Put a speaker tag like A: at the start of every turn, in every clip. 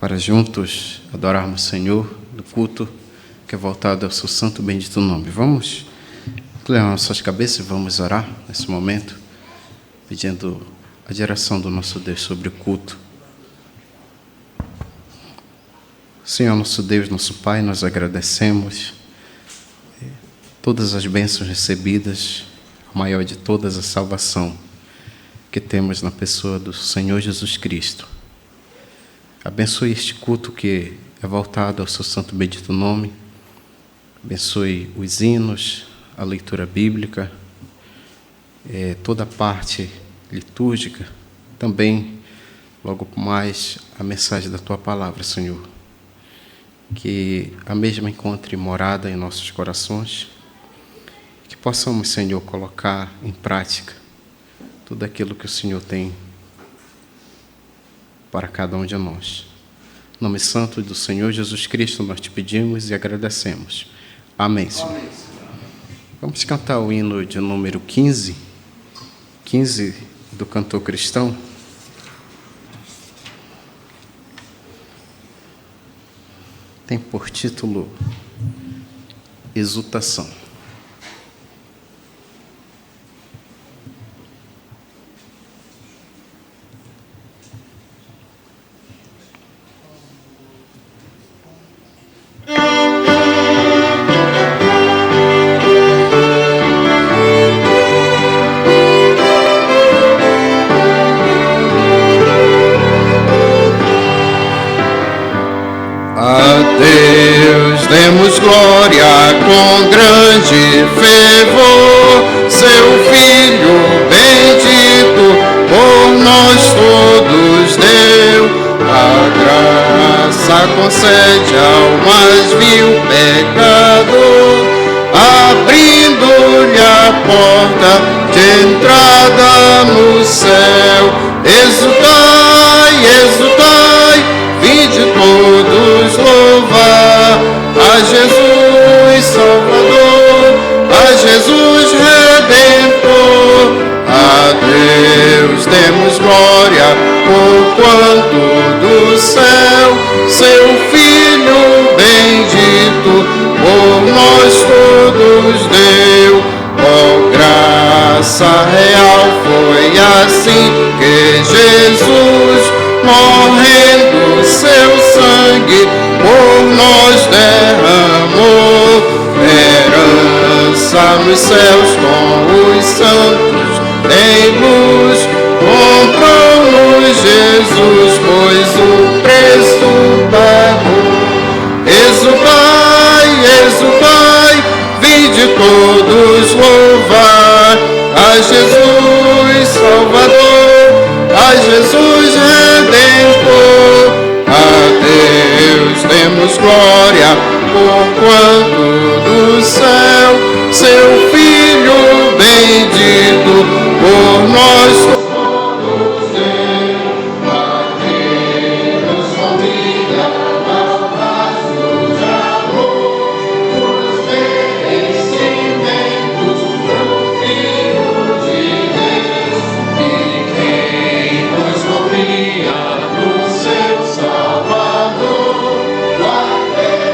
A: para juntos adorarmos o Senhor do culto que é voltado ao seu santo e bendito nome. Vamos inclinar nossas cabeças e vamos orar nesse momento, pedindo a direção do nosso Deus sobre o culto. Senhor, nosso Deus, nosso Pai, nós agradecemos todas as bênçãos recebidas, a maior de todas, a salvação que temos na pessoa do Senhor Jesus Cristo. Abençoe este culto que é voltado ao seu santo e bendito nome. Abençoe os hinos, a leitura bíblica, toda a parte litúrgica, também, logo mais, a mensagem da Tua Palavra, Senhor. Que a mesma encontre morada em nossos corações, que possamos, Senhor, colocar em prática tudo aquilo que o Senhor tem para cada um de nós. Em nome santo do Senhor Jesus Cristo, nós te pedimos e agradecemos. Amém, Senhor. Amém. Vamos cantar o hino de número 15 do cantor cristão. Tem por título Exultação.
B: Demos glória com grande fervor, seu Filho bendito por nós todos deu. A graça concede ao mais vil pecador, abrindo-lhe a porta de entrada no céu. Exultai, exultai, vinde todos louvar a Jesus Salvador, a Jesus Redentor. A Deus demos glória, porquanto do céu seu Filho bendito por nós todos deu. Ó graça real, foi assim que Jesus, morrendo seu sangue por nós derramou. Herança nos céus com os santos em luz, comprou-nos Jesus, pois o preço pagou. Exultai, exultai, vinde todos louvar a Jesus Salvador, a Jesus Redentor. A Deus demos glória, porquanto do céu seu Filho bendito por nós todos deu. A Deus convida ao vaso de amor, os merecimentos do Filho de Deus, e quem nos confia no seu Salvador, vai ter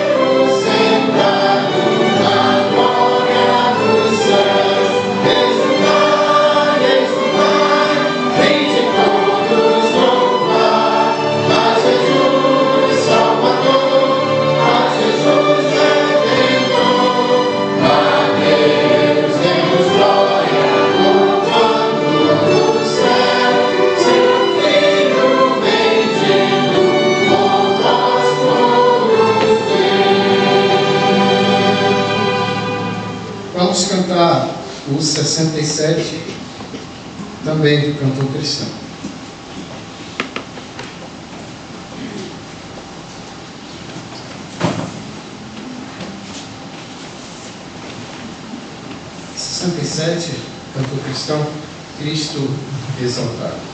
B: sentado na glória dos céus. Exultai, exultai, vinde todos louvar a Jesus Salvador, a Jesus Redentor. A Deus demos glória, porquanto do céu seu Filho bendito por nós todos deu.
A: Vamos cantar o 67, também do cantor cristão. Cantor cristão, Cristo exaltado.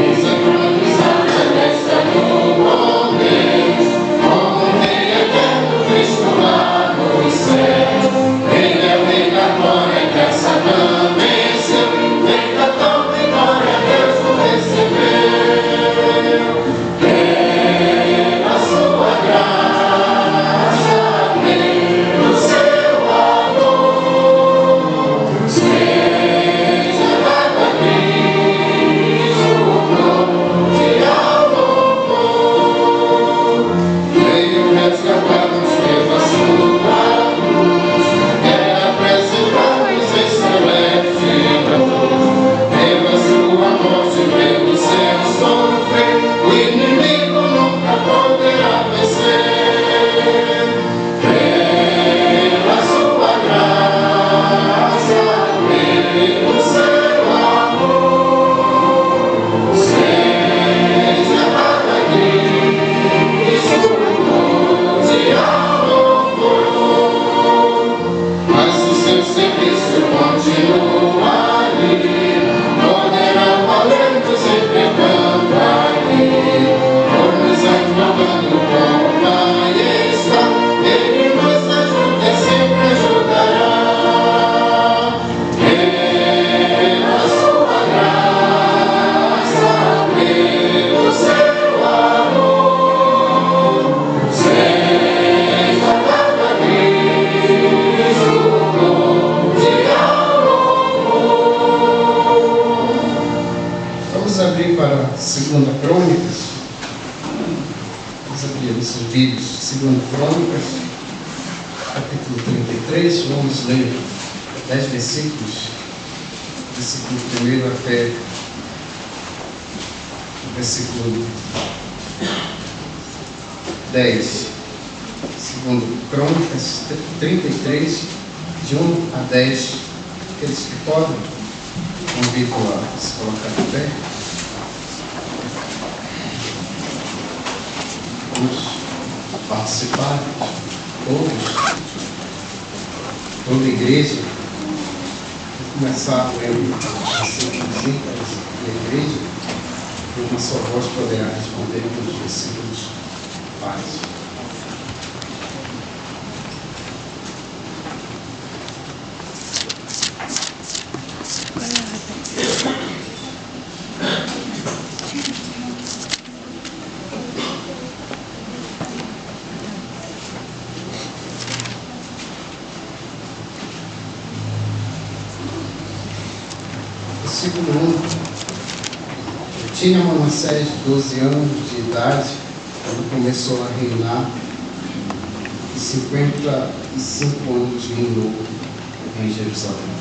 B: Exaltado, exaltado.
A: Segunda Crônicas, vamos abrir nossos vídeos, Segunda Crônicas, capítulo 33, vamos ler 10 versículos, versículo 1 até o versículo 10. Segundo Crônicas 33, de 1 a 10. Aqueles que podem, convido a se colocar de pé. Vamos participar, todos, toda a igreja. Vou começar lendo as visitas da igreja, e uma só voz poderá responder com os versículos pais. Versículo 1. Tinha Manassés 12 anos de idade quando começou a reinar, e 55 anos reinou em Jerusalém.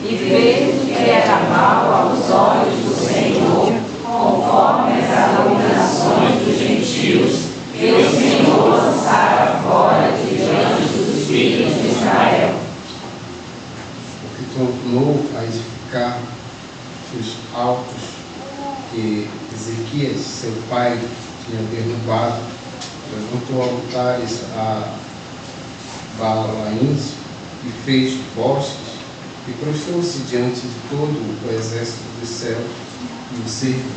C: E fez o que era mal aos olhos do Senhor, conforme as abominações dos gentios, que o Senhor lançara fora de diante dos filhos de Israel.
A: Porque tornou a edificar os altos que Ezequias, seu pai, tinha derrubado, levantou altares a Baalaíns e fez bosques, e prostrou-se diante de todo o exército do céu e o serviu.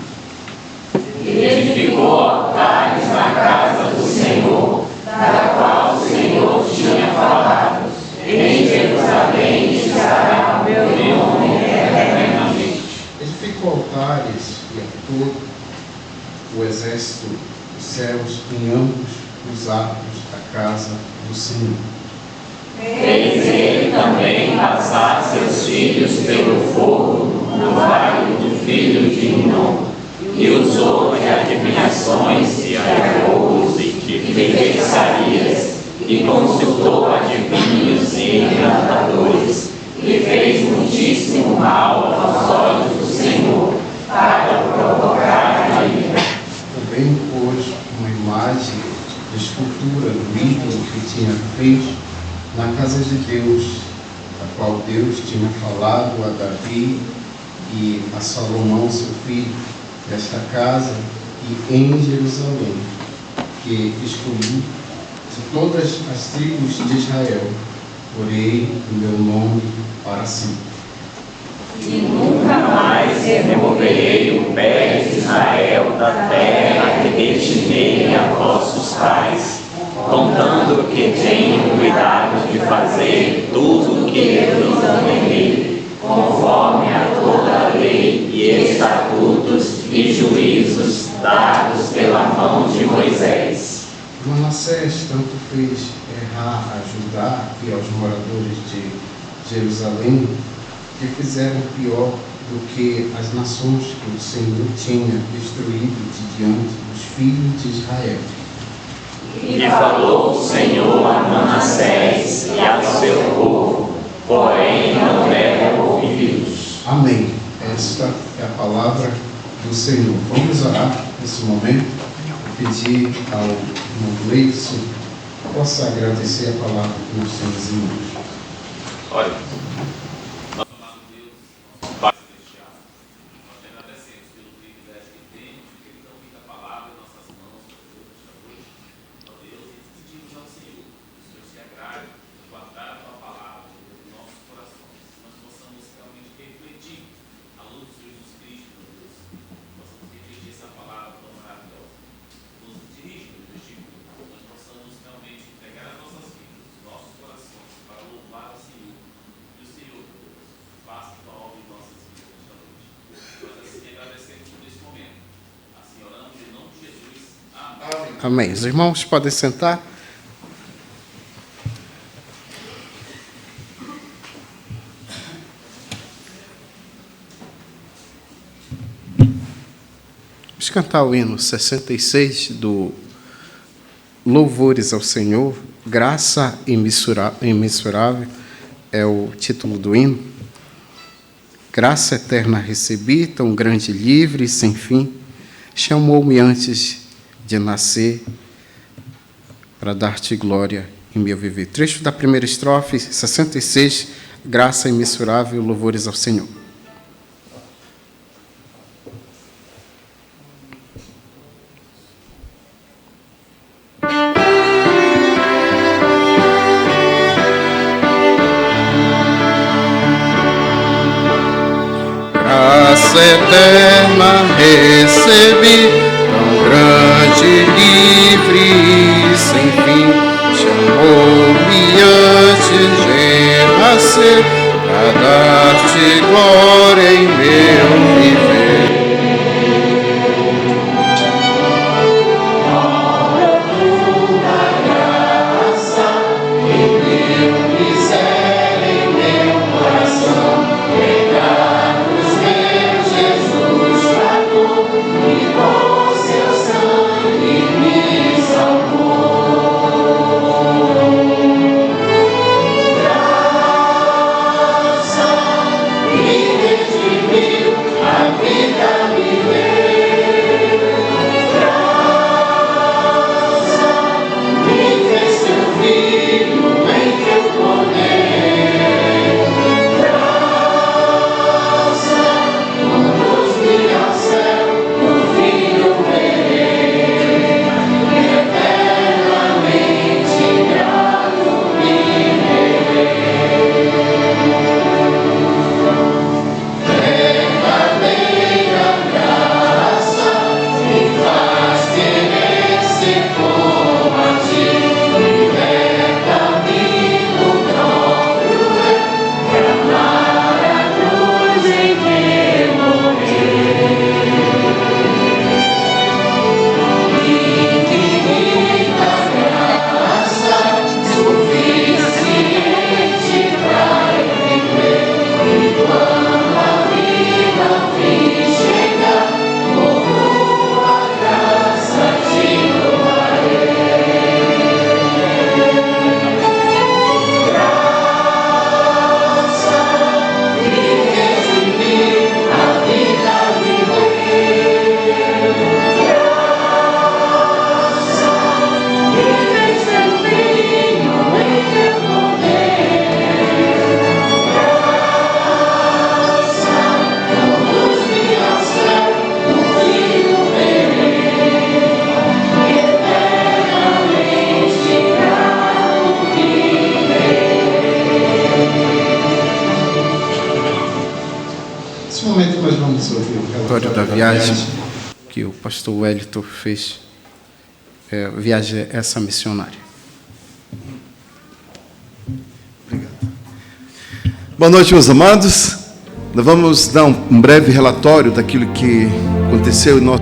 C: E edificou altares na casa do Senhor, da qual o Senhor tinha falado. Em Jerusalém estará o meu nome eternamente.
A: Edificou altares e a todo o exército dos céus em ambos os atos da casa do Senhor.
C: Fez ele também passar seus filhos pelo fogo no vale do filho de Inom, e usou de adivinhações e arcouros e de feitiçarias, e consultou adivinhos e encantadores, e fez muitíssimo mal aos olhos do Senhor, para provocar a ira.
A: Também pôs uma imagem de escultura do ídolo que tinha feito na casa de Deus, a qual Deus tinha falado a Davi e a Salomão, seu filho, desta casa e em Jerusalém, que escolhi de todas as tribos de Israel, porei o meu nome para sempre.
C: E nunca mais removerei o pé de Israel da terra que destinei a vossos pais, contando que tenho cuidado de fazer tudo o que eu lhes ordenei, conforme a toda a lei e estatutos e juízos dados pela mão de Moisés.
A: Manassés tanto fez errar a Judá e aos moradores de Jerusalém, que fizeram pior do que as nações que o Senhor tinha destruído de diante dos filhos de Israel.
C: E falou o Senhor a Manassés e ao seu povo, porém não deram ouvidos.
A: Amém. Esta é a palavra do Senhor. Vamos orar nesse momento. Pedir ao irmão Gleison que possa agradecer a palavra que nós temos em mãos.
D: Olha, nosso amado Deus, nosso Pai celestial, nós te agradecemos pelo privilégio que temos de ter tão muita palavra em nossas mãos, ó Deus, nesta noite. Ó Deus, e pedimos ao Senhor que o Senhor se agrade de guardar a tua palavra nos nossos corações, que nós possamos realmente refletir a luz de Jesus Cristo, ó Deus, possamos refletir essa palavra tão maravilhosa. Nos dirige, nos estimula, nós possamos realmente entregar as nossas vidas, os nossos corações, para louvar o Senhor. E o Senhor, Deus, faça tua obra em nossas vidas nesta noite. Nós assim agradecemos por esse momento. Assim oramos em nome de Jesus. Amém.
A: Amém. Os irmãos podem sentar. Vamos cantar o hino 66 do Louvores ao Senhor, Graça Imensurável, é o título do hino. Graça eterna recebi, tão grande, livre e sem fim, chamou-me antes de nascer, para dar-te glória em meu viver. Trecho da primeira estrofe, 66, Graça Imensurável, Louvores ao Senhor. Graça eterna recebi, tão grande, livre e sem fim, chamou-me antes de nascer, para dar-te glória em meu viver.
E: Nesse momento nós vamos ouvir o
A: Relatório da viagem que o pastor Wellington fez, viagem essa missionária.
E: Obrigado. Boa noite, meus amados. Nós vamos dar um breve relatório daquilo que aconteceu em nosso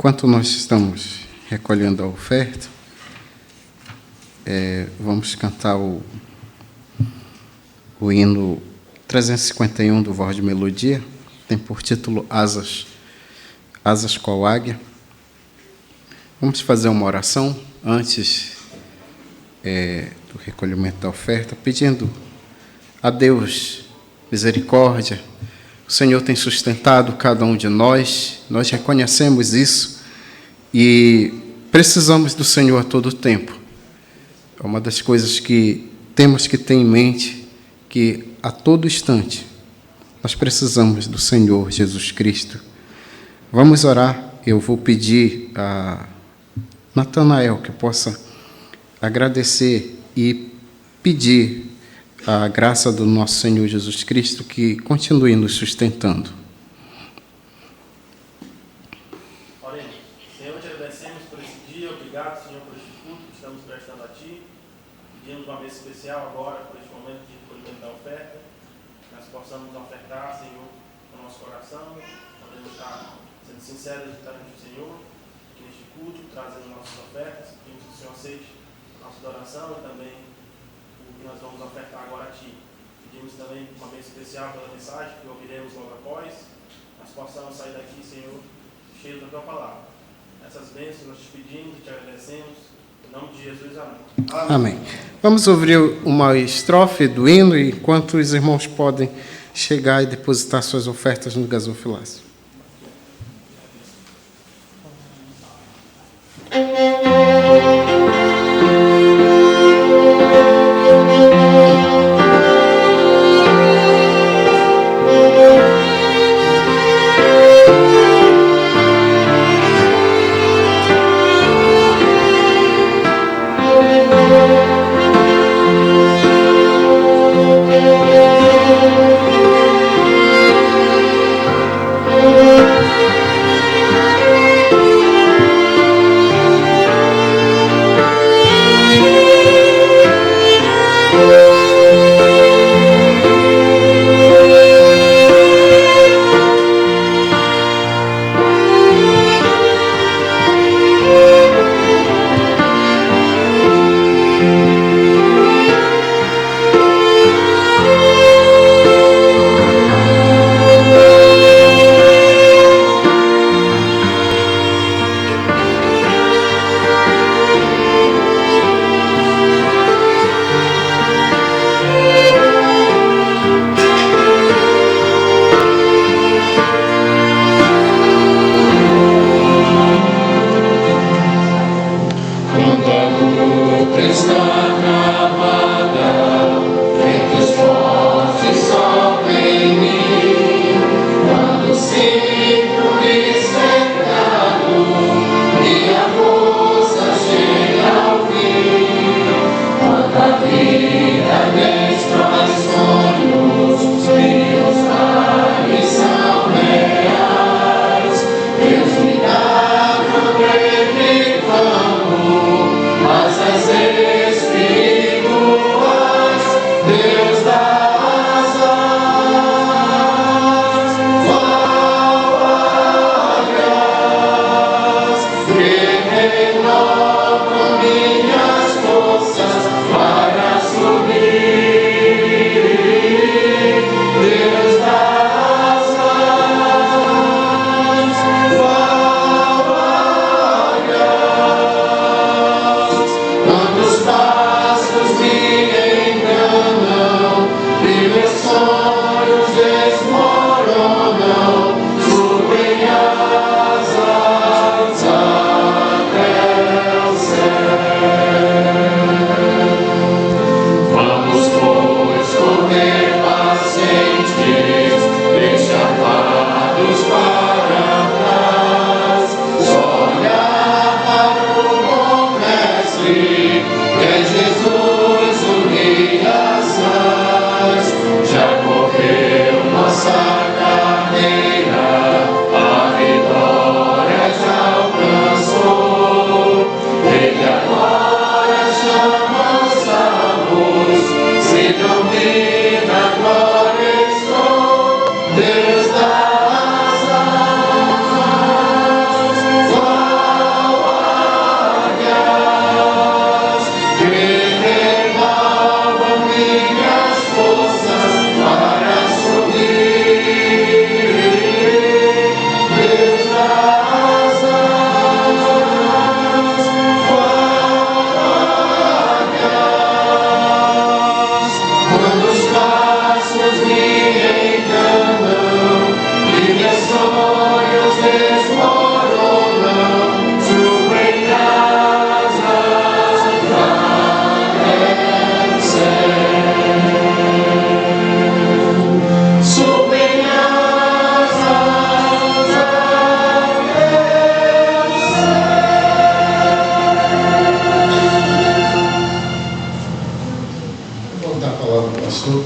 A: Enquanto nós estamos recolhendo a oferta, vamos cantar o hino 351 do Voz de Melodia, tem por título Asas qual águia. Vamos fazer uma oração antes do recolhimento da oferta, pedindo a Deus misericórdia. O Senhor tem sustentado cada um de nós reconhecemos isso e precisamos do Senhor a todo tempo. É uma das coisas que temos que ter em mente, que a todo instante nós precisamos do Senhor Jesus Cristo. Vamos orar. Eu vou pedir a Natanael que possa agradecer e pedir a graça do nosso Senhor Jesus Cristo que continue nos sustentando.
F: Oremos. Senhor, te agradecemos por esse dia. Obrigado, Senhor, por este culto que estamos prestando a Ti. Pedimos uma vez especial agora, por este momento de recolhimento da oferta, que nós possamos ofertar, Senhor, com o nosso coração. Podemos estar sendo sinceros perante o Senhor, aqui neste culto, trazendo nossas ofertas. Pedimos que o Senhor aceite a nossa adoração e também o que nós vamos ofertar agora a Ti. Pedimos também uma vez especial pela mensagem que ouviremos logo após. Nós possamos sair daqui, Senhor, cheios da Tua palavra. Essas bênçãos nós te pedimos e te agradecemos. Em nome de Jesus, amém.
A: Amém. Vamos ouvir uma estrofe do hino, enquanto os irmãos podem chegar e depositar suas ofertas no gasofilácio.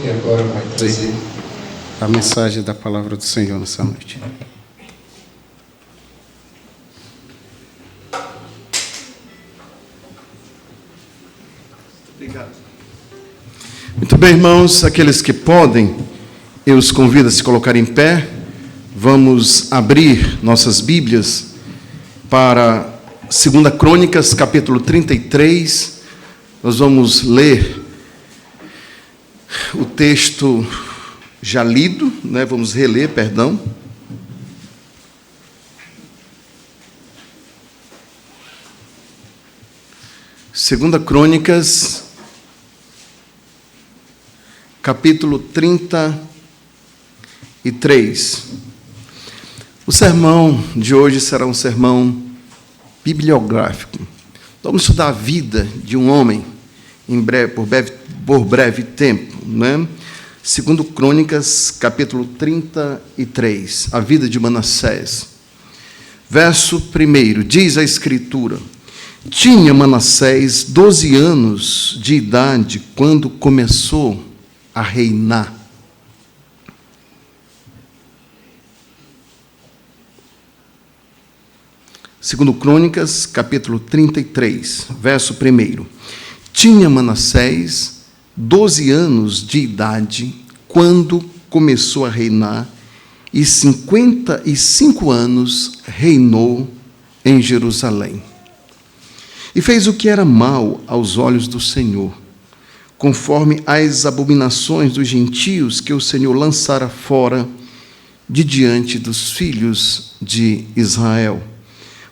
B: que agora vai trazer
A: a mensagem da palavra do Senhor nessa noite.
E: Obrigado. Muito bem, irmãos, aqueles que podem, eu os convido a se colocar em pé. Vamos abrir nossas Bíblias para 2 Crônicas, capítulo 33. Nós vamos ler o texto já lido, né? Vamos reler, perdão. Segunda Crônicas, capítulo 33. O sermão de hoje será um sermão bibliográfico. Vamos estudar a vida de um homem por breve tempo, né? Segundo Crônicas, capítulo 33, a vida de Manassés. Verso 1, diz a Escritura: tinha Manassés 12 anos de idade quando começou a reinar. Segundo Crônicas, capítulo 33, verso 1. Tinha Manassés 12 anos de idade quando começou a reinar, e 55 anos reinou em Jerusalém. E fez o que era mal aos olhos do Senhor, conforme as abominações dos gentios que o Senhor lançara fora de diante dos filhos de Israel.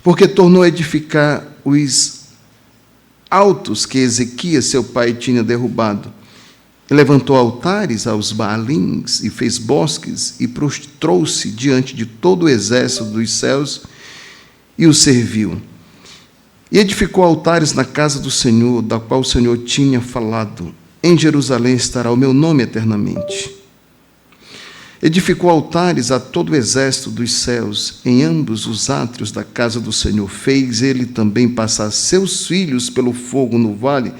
E: Porque tornou a edificar os altos que Ezequias, seu pai, tinha derrubado. E levantou altares aos Baalins, e fez bosques, e prostrou-se diante de todo o exército dos céus, e o serviu. E edificou altares na casa do Senhor, da qual o Senhor tinha falado: em Jerusalém estará o meu nome eternamente. Edificou altares a todo o exército dos céus, em ambos os átrios da casa do Senhor. Fez ele também passar seus filhos pelo fogo no vale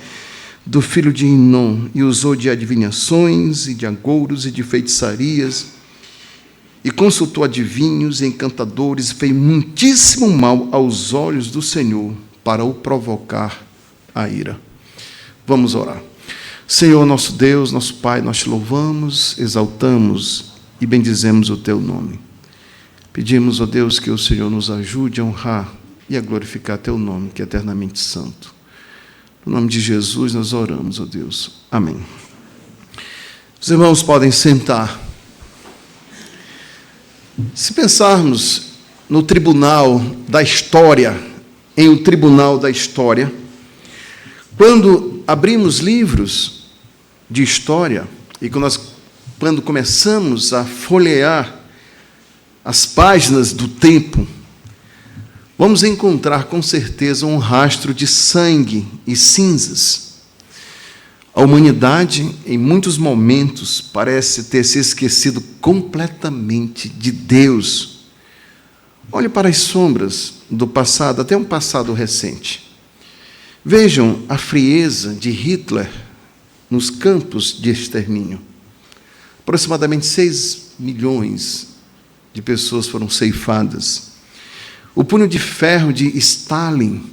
E: do filho de Inom, e usou de adivinhações, e de agouros, e de feitiçarias, e consultou adivinhos e encantadores, e fez muitíssimo mal aos olhos do Senhor, para o provocar a ira. Vamos orar. Senhor, nosso Deus, nosso Pai, nós te louvamos, exaltamos e bendizemos o teu nome. Pedimos, ó Deus, que o Senhor nos ajude a honrar e a glorificar teu nome, que é eternamente santo. No nome de Jesus nós oramos, ó Deus. Amém. Os irmãos podem sentar. Se pensarmos no tribunal da história, em o tribunal da história, quando abrimos livros de história e quando começamos a folhear as páginas do tempo, vamos encontrar com certeza um rastro de sangue e cinzas. A humanidade, em muitos momentos, parece ter se esquecido completamente de Deus. Olhe para as sombras do passado, até um passado recente. Vejam a frieza de Hitler nos campos de extermínio. Aproximadamente 6 milhões de pessoas foram ceifadas. O punho de ferro de Stalin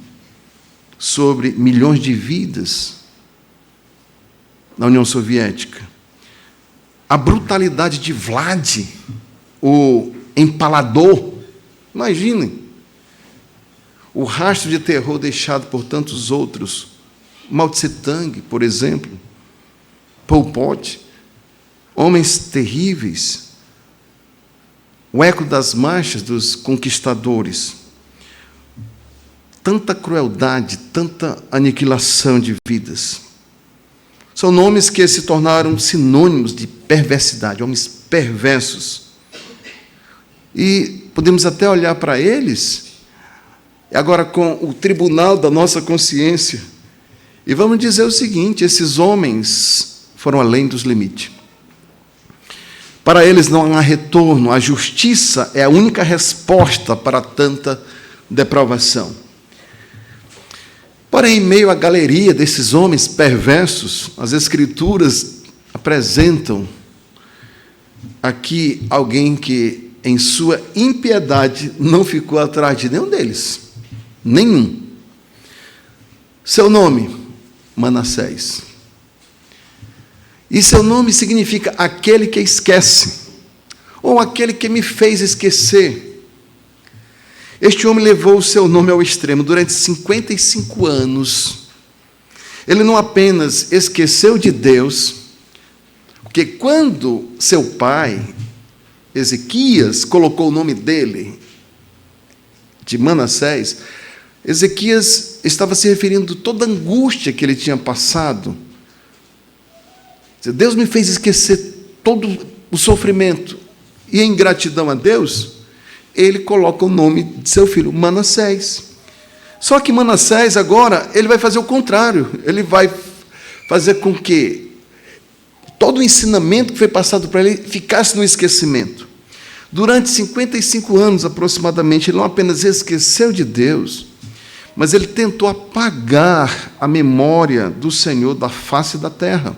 E: sobre milhões de vidas na União Soviética. A brutalidade de Vlad, o empalador. Imaginem o rastro de terror deixado por tantos outros. Mao Tse-tung, por exemplo, Pol Pot, homens terríveis. O eco das marchas dos conquistadores. Tanta crueldade, tanta aniquilação de vidas. São nomes que se tornaram sinônimos de perversidade, homens perversos. E podemos até olhar para eles, agora com o tribunal da nossa consciência, e vamos dizer o seguinte: esses homens foram além dos limites. Para eles não há retorno, a justiça é a única resposta para tanta depravação. Porém, em meio à galeria desses homens perversos, as Escrituras apresentam aqui alguém que, em sua impiedade, não ficou atrás de nenhum deles. Nenhum. Seu nome, Manassés. E seu nome significa aquele que esquece, ou aquele que me fez esquecer. Este homem levou o seu nome ao extremo. Durante 55 anos, ele não apenas esqueceu de Deus, porque quando seu pai, Ezequias, colocou o nome dele, de Manassés, Ezequias estava se referindo a toda a angústia que ele tinha passado. Deus me fez esquecer todo o sofrimento. E em gratidão a Deus, ele coloca o nome de seu filho, Manassés. Só que Manassés agora, ele vai fazer o contrário. Ele vai fazer com que todo o ensinamento que foi passado para ele ficasse no esquecimento. Durante 55 anos, aproximadamente, ele não apenas esqueceu de Deus, mas ele tentou apagar a memória do Senhor da face da terra.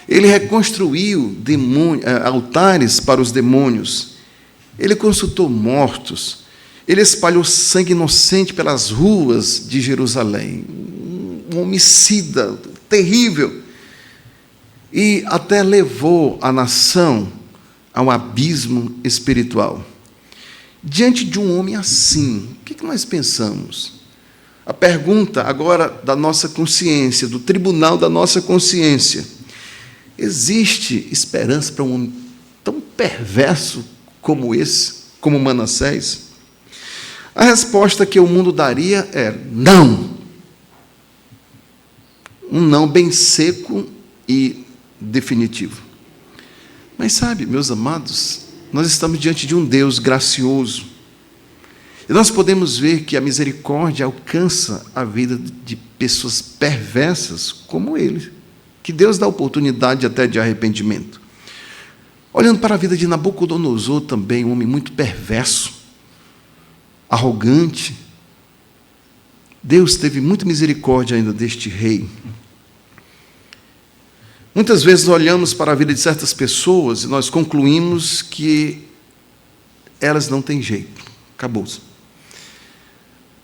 E: Ele reconstruiu altares para os demônios. Ele consultou mortos. Ele espalhou sangue inocente pelas ruas de Jerusalém. Um homicida terrível. E até levou a nação ao abismo espiritual. Diante de um homem assim, o que nós pensamos? A pergunta agora da nossa consciência, do tribunal da nossa consciência: existe esperança para um homem tão perverso como esse, como Manassés? A resposta que o mundo daria é não. Um não bem seco e definitivo. Mas sabe, meus amados, nós estamos diante de um Deus gracioso. E nós podemos ver que a misericórdia alcança a vida de pessoas perversas como ele, que Deus dá oportunidade até de arrependimento. Olhando para a vida de Nabucodonosor também, um homem muito perverso, arrogante, Deus teve muita misericórdia ainda deste rei. Muitas vezes olhamos para a vida de certas pessoas e nós concluímos que elas não têm jeito, acabou-se.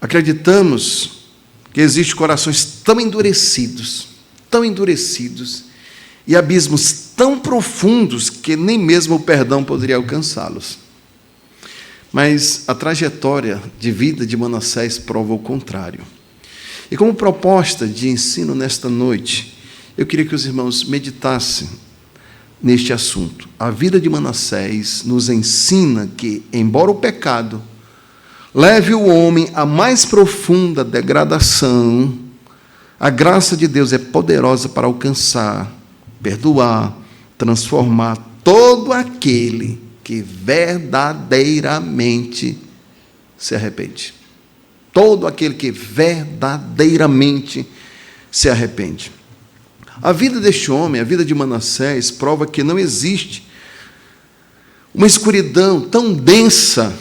E: Acreditamos que existem corações tão endurecidos, e abismos tão profundos que nem mesmo o perdão poderia alcançá-los. Mas a trajetória de vida de Manassés prova o contrário. E como proposta de ensino nesta noite, eu queria que os irmãos meditassem neste assunto. A vida de Manassés nos ensina que, embora o pecado leve o homem à mais profunda degradação, a graça de Deus é poderosa para alcançar, perdoar, transformar todo aquele que verdadeiramente se arrepende. Todo aquele que verdadeiramente se arrepende. A vida deste homem, a vida de Manassés, prova que não existe uma escuridão tão densa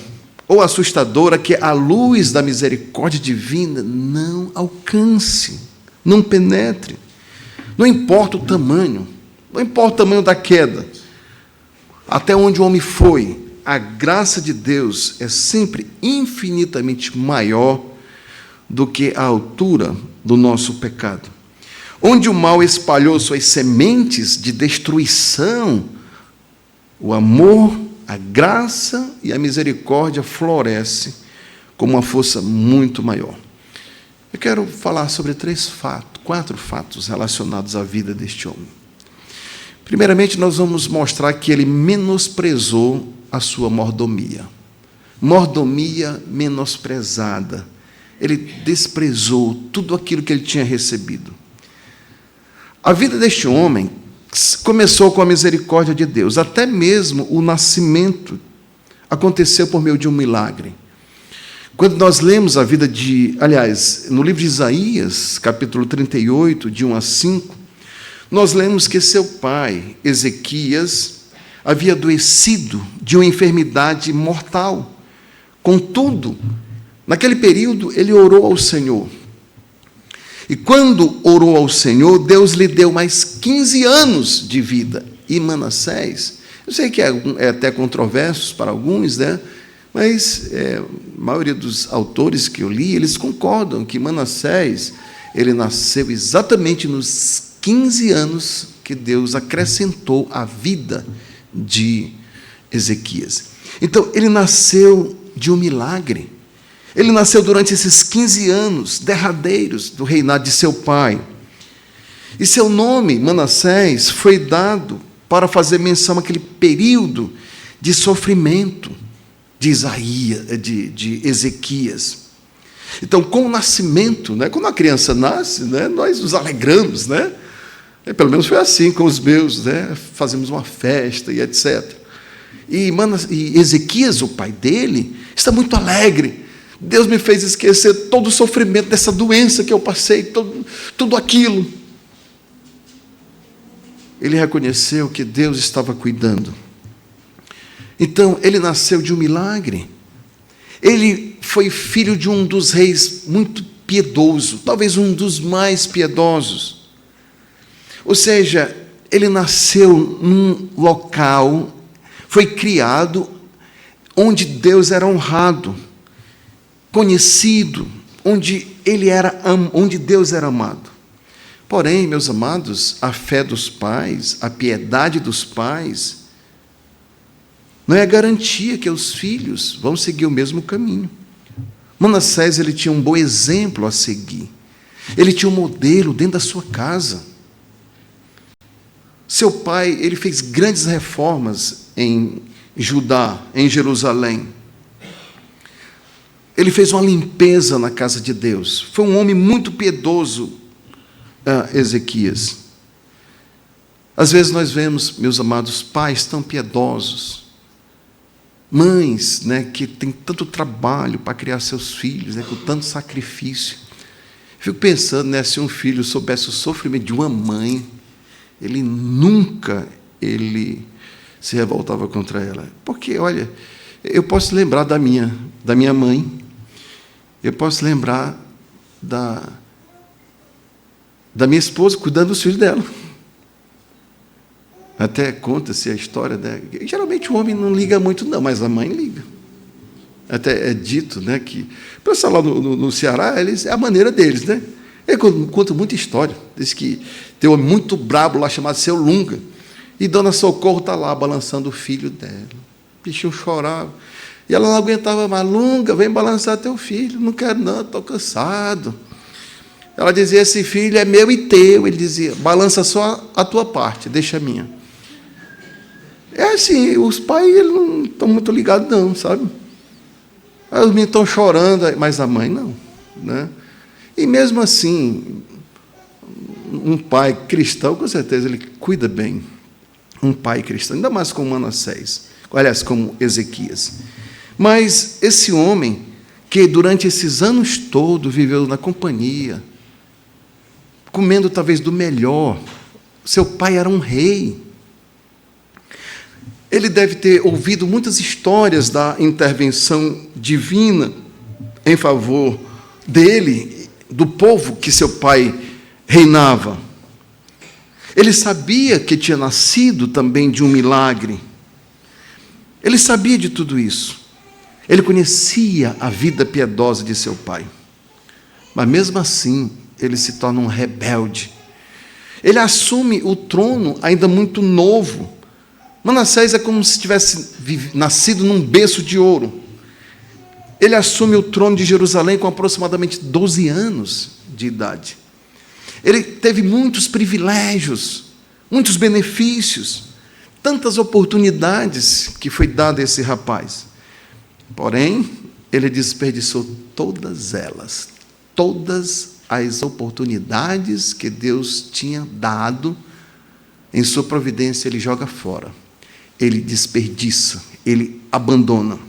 E: ou assustadora que a luz da misericórdia divina não alcance, não penetre. Não importa o tamanho, não importa o tamanho da queda, até onde o homem foi, a graça de Deus é sempre infinitamente maior do que a altura do nosso pecado. Onde o mal espalhou suas sementes de destruição, o amor, a graça e a misericórdia floresce com uma força muito maior. Eu quero falar sobre quatro fatos relacionados à vida deste homem. Primeiramente, nós vamos mostrar que ele menosprezou a sua mordomia. Mordomia menosprezada. Ele desprezou tudo aquilo que ele tinha recebido. A vida deste homem começou com a misericórdia de Deus. Até mesmo o nascimento aconteceu por meio de um milagre. Quando nós lemos a vida no livro de Isaías, capítulo 38, de 1 a 5, nós lemos que seu pai, Ezequias, havia adoecido de uma enfermidade mortal. Contudo, naquele período, ele orou ao Senhor. E quando orou ao Senhor, Deus lhe deu mais 15 anos de vida. E Manassés, eu sei que é até controverso para alguns, né? Mas a maioria dos autores que eu li, eles concordam que Manassés, ele nasceu exatamente nos 15 anos que Deus acrescentou à vida de Ezequias. Então, ele nasceu de um milagre. Ele nasceu durante esses 15 anos derradeiros do reinado de seu pai. E seu nome, Manassés, foi dado para fazer menção àquele período de sofrimento de Ezequias. Então, com o nascimento, né, quando a criança nasce, né, nós nos alegramos, né? Pelo menos foi assim com os meus, né? Fazemos uma festa e etc. E Ezequias, o pai dele, está muito alegre. Deus me fez esquecer todo o sofrimento dessa doença que eu passei, tudo aquilo. Ele reconheceu que Deus estava cuidando. Então, ele nasceu de um milagre. Ele foi filho de um dos reis muito piedoso, talvez um dos mais piedosos. Ou seja, ele nasceu num local, foi criado onde Deus era honrado, conhecido, onde Deus era amado. Porém, meus amados, a fé dos pais, a piedade dos pais, não é a garantia que os filhos vão seguir o mesmo caminho. Manassés, ele tinha um bom exemplo a seguir. Ele tinha um modelo dentro da sua casa. Seu pai, ele fez grandes reformas em Judá, em Jerusalém. Ele fez uma limpeza na casa de Deus. Foi um homem muito piedoso, Ezequias. Às vezes nós vemos, meus amados, pais tão piedosos, mães, né, que têm tanto trabalho para criar seus filhos, né, com tanto sacrifício. Fico pensando, né, se um filho soubesse o sofrimento de uma mãe, ele nunca se revoltava contra ela. Porque, olha, eu posso lembrar da minha mãe, eu posso lembrar da minha esposa cuidando dos filhos dela. Até conta-se a história, né? Geralmente o homem não liga muito, não, mas a mãe liga. Até é dito, né, que o pessoal lá no Ceará, é a maneira deles, né? Eu conto muita história. Diz que tem um homem muito brabo lá chamado Seu Lunga, e Dona Socorro está lá balançando o filho dela. O bichinho chorava. E ela não aguentava mais. Lunga, vem balançar teu filho. Não quero não, estou cansado. Ela dizia, esse filho é meu e teu. Ele dizia, balança só a tua parte, deixa a minha. É assim, os pais eles não estão muito ligados não, sabe? Os meninos estão chorando, mas a mãe não, né? E mesmo assim, um pai cristão, com certeza, ele cuida bem. Um pai cristão, ainda mais como Manassés, aliás, como Ezequias. Mas esse homem, que durante esses anos todos viveu na companhia, comendo talvez do melhor, seu pai era um rei. Ele deve ter ouvido muitas histórias da intervenção divina em favor dele, do povo que seu pai reinava. Ele sabia que tinha nascido também de um milagre. Ele sabia de tudo isso. Ele conhecia a vida piedosa de seu pai. Mas mesmo assim, ele se torna um rebelde. Ele assume o trono ainda muito novo. Manassés é como se tivesse nascido num berço de ouro. Ele assume o trono de Jerusalém com aproximadamente 12 anos de idade. Ele teve muitos privilégios, muitos benefícios, tantas oportunidades que foi dada a esse rapaz. Porém, ele desperdiçou todas elas, todas as oportunidades que Deus tinha dado, em sua providência, ele joga fora. Ele desperdiça, ele abandona.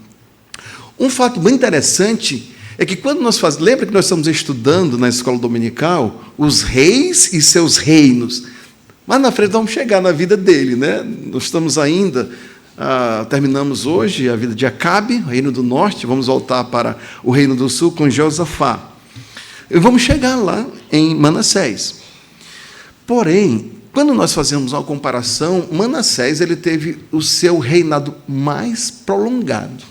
E: Um fato bem interessante é que quando lembra que nós estamos estudando na escola dominical os reis e seus reinos, mas na frente vamos chegar na vida dele, né? Nós estamos ainda, terminamos hoje a vida de Acabe, o reino do norte, vamos voltar para o reino do sul com Josafá. E vamos chegar lá em Manassés. Porém, quando nós fazemos uma comparação, Manassés ele teve o seu reinado mais prolongado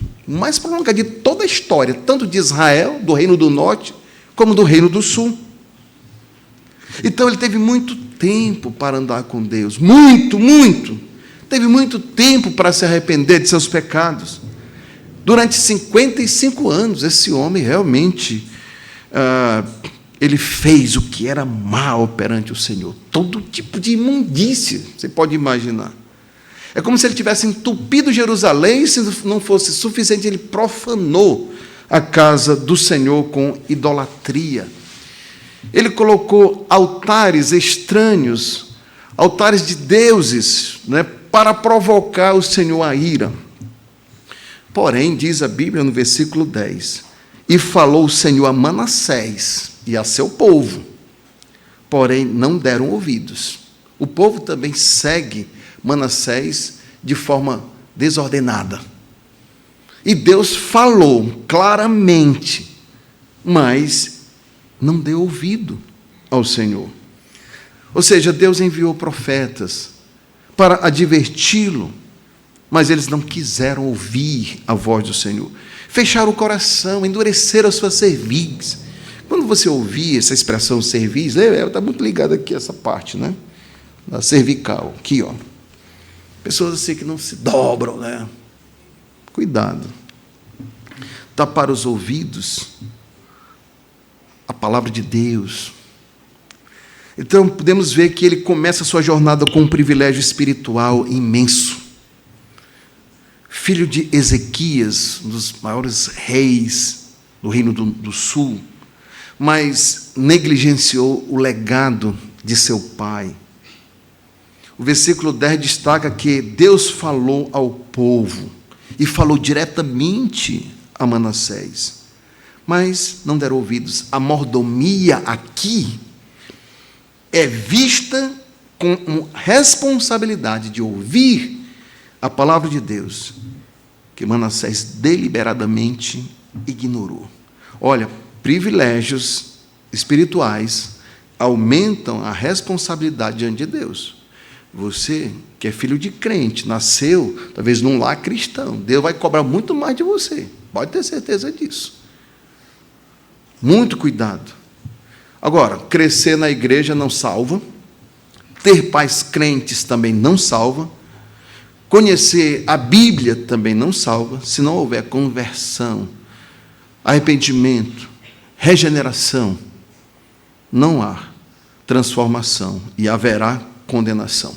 E: de toda a história, tanto de Israel, do Reino do Norte, como do Reino do Sul. Então ele teve muito tempo para andar com Deus, muito. Teve muito tempo para se arrepender de seus pecados. Durante 55 anos, esse homem realmente ele fez o que era mal perante o Senhor. Todo tipo de imundícia, você pode imaginar. É como se ele tivesse entupido Jerusalém, e se não fosse suficiente, ele profanou a casa do Senhor com idolatria. Ele colocou altares estranhos, altares de deuses, né, para provocar o Senhor à ira. Porém, diz a Bíblia no versículo 10, e falou o Senhor a Manassés e a seu povo, porém não deram ouvidos. O povo também segue Manassés de forma desordenada. E Deus falou claramente, mas não deu ouvido ao Senhor. Ou seja, Deus enviou profetas para adverti-lo, mas eles não quiseram ouvir a voz do Senhor. Fecharam o coração, endureceram as suas cerviz. Quando você ouvir essa expressão cerviz, está muito ligado aqui essa parte, né? Da cervical, aqui, ó. Pessoas assim que não se dobram, né? Cuidado. Tapar os ouvidos, a palavra de Deus. Então, podemos ver que ele começa a sua jornada com um privilégio espiritual imenso. Filho de Ezequias, um dos maiores reis do Reino do Sul, mas negligenciou o legado de seu pai. O versículo 10 destaca que Deus falou ao povo, e falou diretamente a Manassés, mas não deram ouvidos. A mordomia aqui é vista com responsabilidade de ouvir a palavra de Deus, que Manassés deliberadamente ignorou. Olha, privilégios espirituais aumentam a responsabilidade diante de Deus. Você, que é filho de crente, nasceu, talvez, num lar cristão, Deus vai cobrar muito mais de você. Pode ter certeza disso. Muito cuidado. Agora, crescer na igreja não salva. Ter pais crentes também não salva. Conhecer a Bíblia também não salva, se não houver conversão, arrependimento, regeneração. Não há transformação e haverá condenação.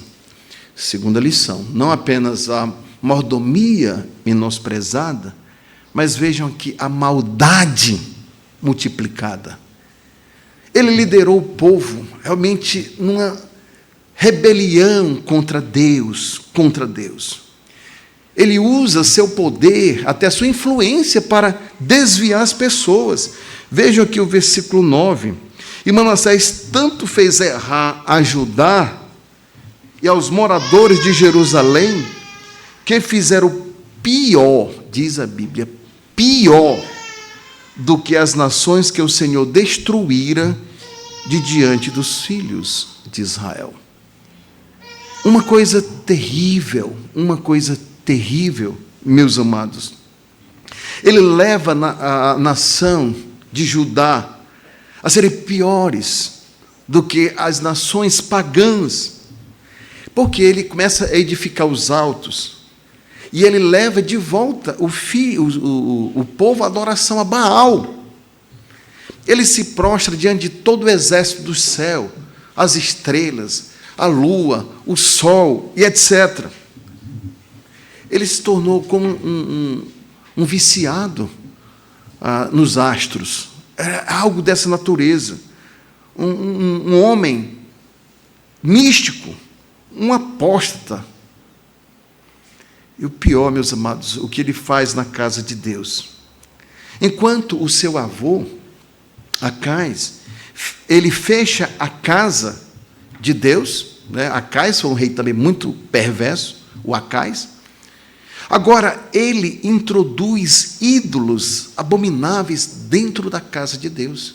E: Segunda lição, não apenas a mordomia menosprezada, mas vejam aqui a maldade multiplicada. Ele liderou o povo realmente numa rebelião contra Deus. Ele usa seu poder, até sua influência, para desviar as pessoas. Vejam aqui o versículo 9. E Manassés tanto fez errar a Judá e aos moradores de Jerusalém, que fizeram pior, diz a Bíblia, pior do que as nações que o Senhor destruíra de diante dos filhos de Israel. Uma coisa terrível, meus amados. Ele leva a nação de Judá a serem piores do que as nações pagãs, porque ele começa a edificar os altos, e ele leva de volta o povo à adoração a Baal. Ele se prostra diante de todo o exército do céu, as estrelas, a lua, o sol e etc. Ele se tornou como um viciado nos astros. Era algo dessa natureza. Um homem místico, um apóstata. E o pior, meus amados, o que ele faz na casa de Deus. Enquanto o seu avô, Acais, ele fecha a casa de Deus, né? Acais foi um rei também muito perverso, o Acais. Agora, ele introduz ídolos abomináveis dentro da casa de Deus.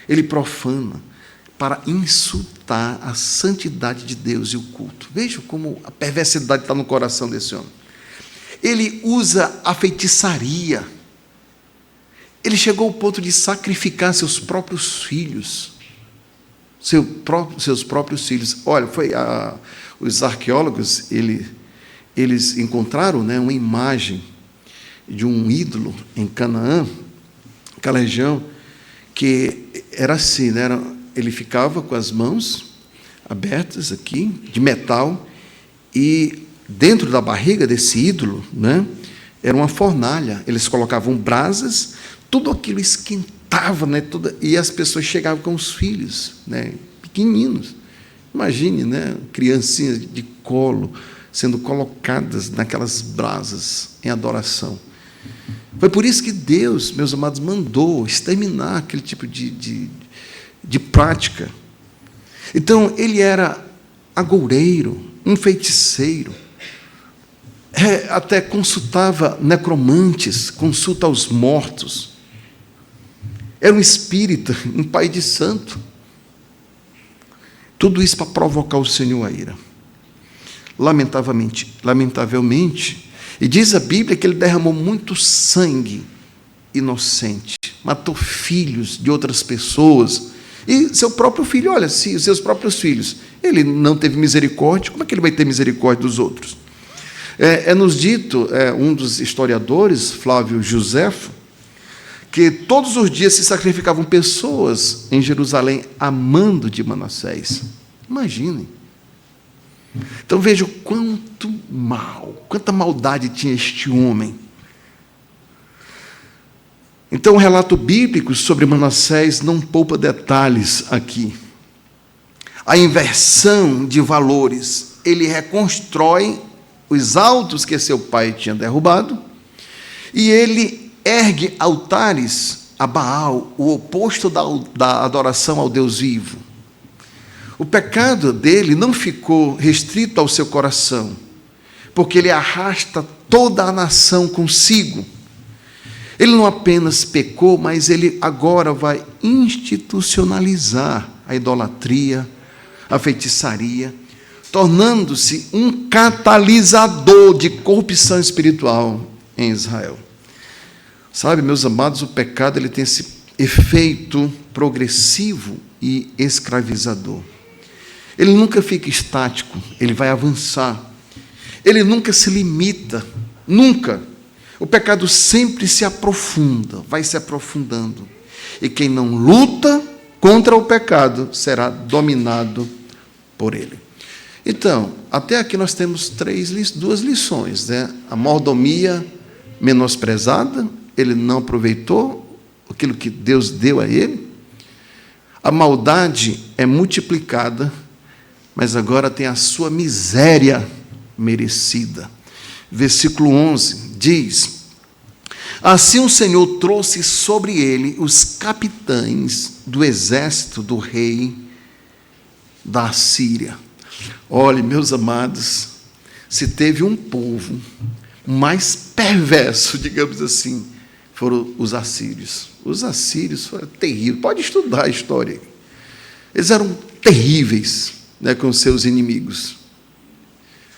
E: ele profana para insultar a santidade de Deus e o culto. Veja como a perversidade está no coração desse homem. Ele usa a feitiçaria. Ele chegou ao ponto de sacrificar seus próprios filhos. Seus próprios filhos. Olha, os arqueólogos, eles encontraram, né, uma imagem de um ídolo em Canaã, aquela região, que era assim, né, ele ficava com as mãos abertas aqui, de metal, e dentro da barriga desse ídolo, né, era uma fornalha. Eles colocavam brasas, tudo aquilo esquentava, né, e as pessoas chegavam com os filhos, né, pequeninos. Imagine, né, criancinhas de colo sendo colocadas naquelas brasas em adoração. Foi por isso que Deus, meus amados, mandou exterminar aquele tipo de prática. Então, ele era agoureiro, um feiticeiro, até consultava necromantes, consulta aos mortos. Era um espírita, um pai de santo. Tudo isso para provocar o Senhor a ira. Lamentavelmente, e diz a Bíblia que ele derramou muito sangue inocente, matou filhos de outras pessoas, e seu próprio filho, olha, se os seus próprios filhos, ele não teve misericórdia, como é que ele vai ter misericórdia dos outros? Nos dito, um dos historiadores, Flávio Joséfo, que todos os dias se sacrificavam pessoas em Jerusalém a mando de Manassés. Imaginem. Então vejam quanta maldade tinha este homem. Então o relato bíblico sobre Manassés não poupa detalhes aqui. A inversão de valores, ele reconstrói os altos que seu pai tinha derrubado, e ele ergue altares a Baal, o oposto da adoração ao Deus vivo. O pecado dele não ficou restrito ao seu coração, porque ele arrasta toda a nação consigo. Ele não apenas pecou, mas ele agora vai institucionalizar a idolatria, a feitiçaria, tornando-se um catalisador de corrupção espiritual em Israel. Sabe, meus amados, o pecado ele tem esse efeito progressivo e escravizador. Ele nunca fica estático, ele vai avançar. Ele nunca se limita, nunca. O pecado sempre se aprofunda, vai se aprofundando. E quem não luta contra o pecado será dominado por ele. Então, até aqui nós temos duas lições, né? A mordomia menosprezada, ele não aproveitou aquilo que Deus deu a ele. A maldade é multiplicada, mas agora tem a sua miséria merecida. Versículo 11 diz: assim o Senhor trouxe sobre ele os capitães do exército do rei da Assíria. Olhe, meus amados, se teve um povo mais perverso, digamos assim, foram os assírios. Os assírios foram terríveis. Pode estudar a história. Eles eram terríveis, né, com seus inimigos,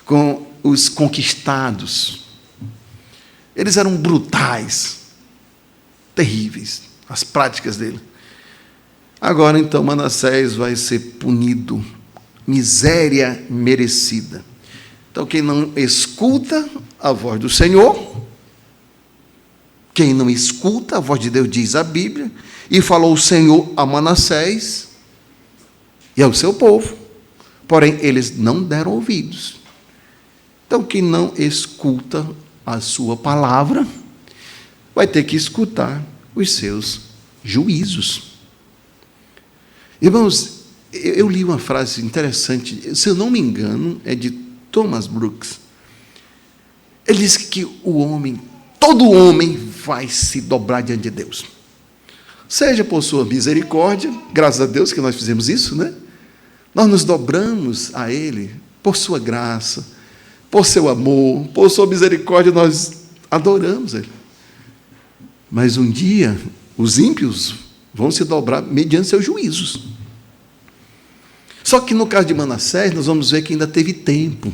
E: com os conquistados. Eles eram brutais, terríveis, as práticas dele. Agora, então, Manassés vai ser punido, miséria merecida. Então, quem não escuta a voz do Senhor, quem não escuta a voz de Deus, diz a Bíblia, e falou o Senhor a Manassés e ao seu povo, porém, eles não deram ouvidos. Então, quem não escuta a sua palavra, vai ter que escutar os seus juízos. Irmãos, eu li uma frase interessante, se eu não me engano, é de Thomas Brooks. Ele diz que todo homem vai se dobrar diante de Deus. Seja por sua misericórdia, graças a Deus que nós fizemos isso, né? Nós nos dobramos a Ele por sua graça, por seu amor, por sua misericórdia, nós adoramos Ele. Mas um dia, os ímpios vão se dobrar mediante seus juízos. Só que no caso de Manassés, nós vamos ver que ainda teve tempo,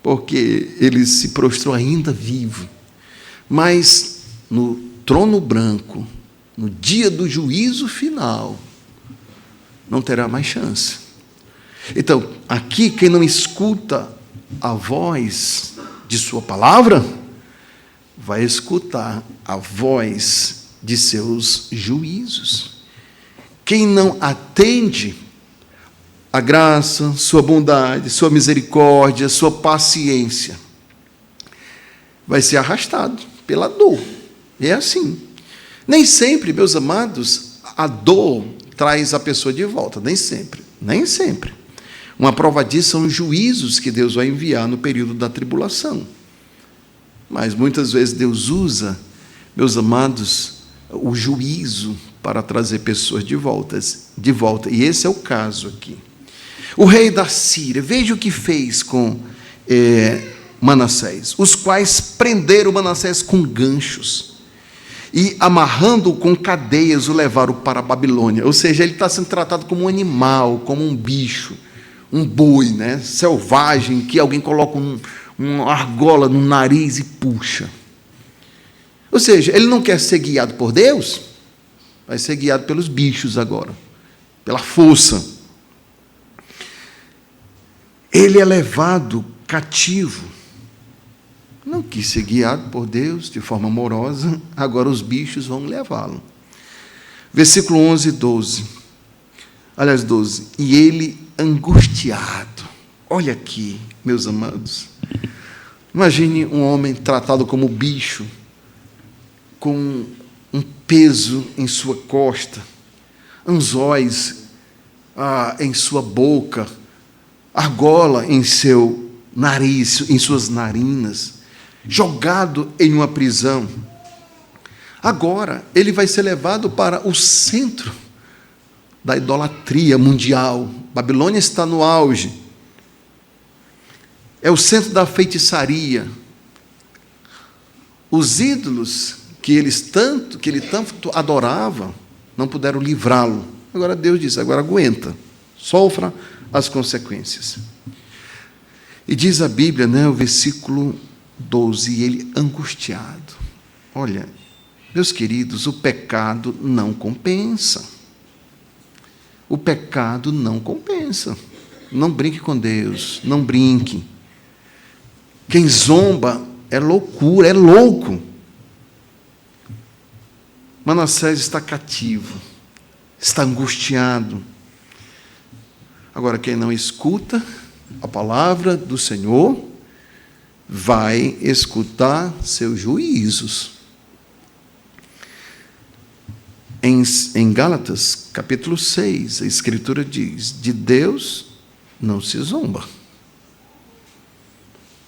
E: porque ele se prostrou ainda vivo. Mas no trono branco, no dia do juízo final, não terá mais chance. Então, aqui, quem não escuta a voz de sua palavra, vai escutar a voz de seus juízos. Quem não atende a graça, sua bondade, sua misericórdia, sua paciência, vai ser arrastado pela dor. É assim. Nem sempre, meus amados, a dor traz a pessoa de volta. Nem sempre. Nem sempre. Uma prova disso são os juízos que Deus vai enviar no período da tribulação. Mas muitas vezes Deus usa, meus amados, o juízo para trazer pessoas de volta. E esse é o caso aqui. O rei da Síria, veja o que fez com Manassés, os quais prenderam Manassés com ganchos e, amarrando-o com cadeias, o levaram para a Babilônia. Ou seja, ele está sendo tratado como um animal, como um bicho, um boi, né, selvagem, que alguém coloca uma argola no nariz e puxa. Ou seja, ele não quer ser guiado por Deus, vai ser guiado pelos bichos agora, pela força. Ele é levado cativo. Não quis ser guiado por Deus de forma amorosa, agora os bichos vão levá-lo. Versículo 11 e 12. Aliás, 12. E ele angustiado. Olha aqui, meus amados. Imagine um homem tratado como bicho, com um peso em sua costa, anzóis em sua boca, argola em seu nariz, em suas narinas, jogado em uma prisão. Agora, ele vai ser levado para o centro da idolatria mundial. Babilônia está no auge. É o centro da feitiçaria. Os ídolos que ele tanto adorava não puderam livrá-lo. Agora Deus diz, agora aguenta, sofra as consequências. E diz a Bíblia, o versículo 12, e ele angustiado. Olha, meus queridos, o pecado não compensa. O pecado não compensa. Não brinque com Deus, não brinque. Quem zomba é loucura, é louco. Manassés está cativo, está angustiado. Agora, quem não escuta a palavra do Senhor, vai escutar seus juízos. Em Gálatas, capítulo 6, a Escritura diz, de Deus não se zomba.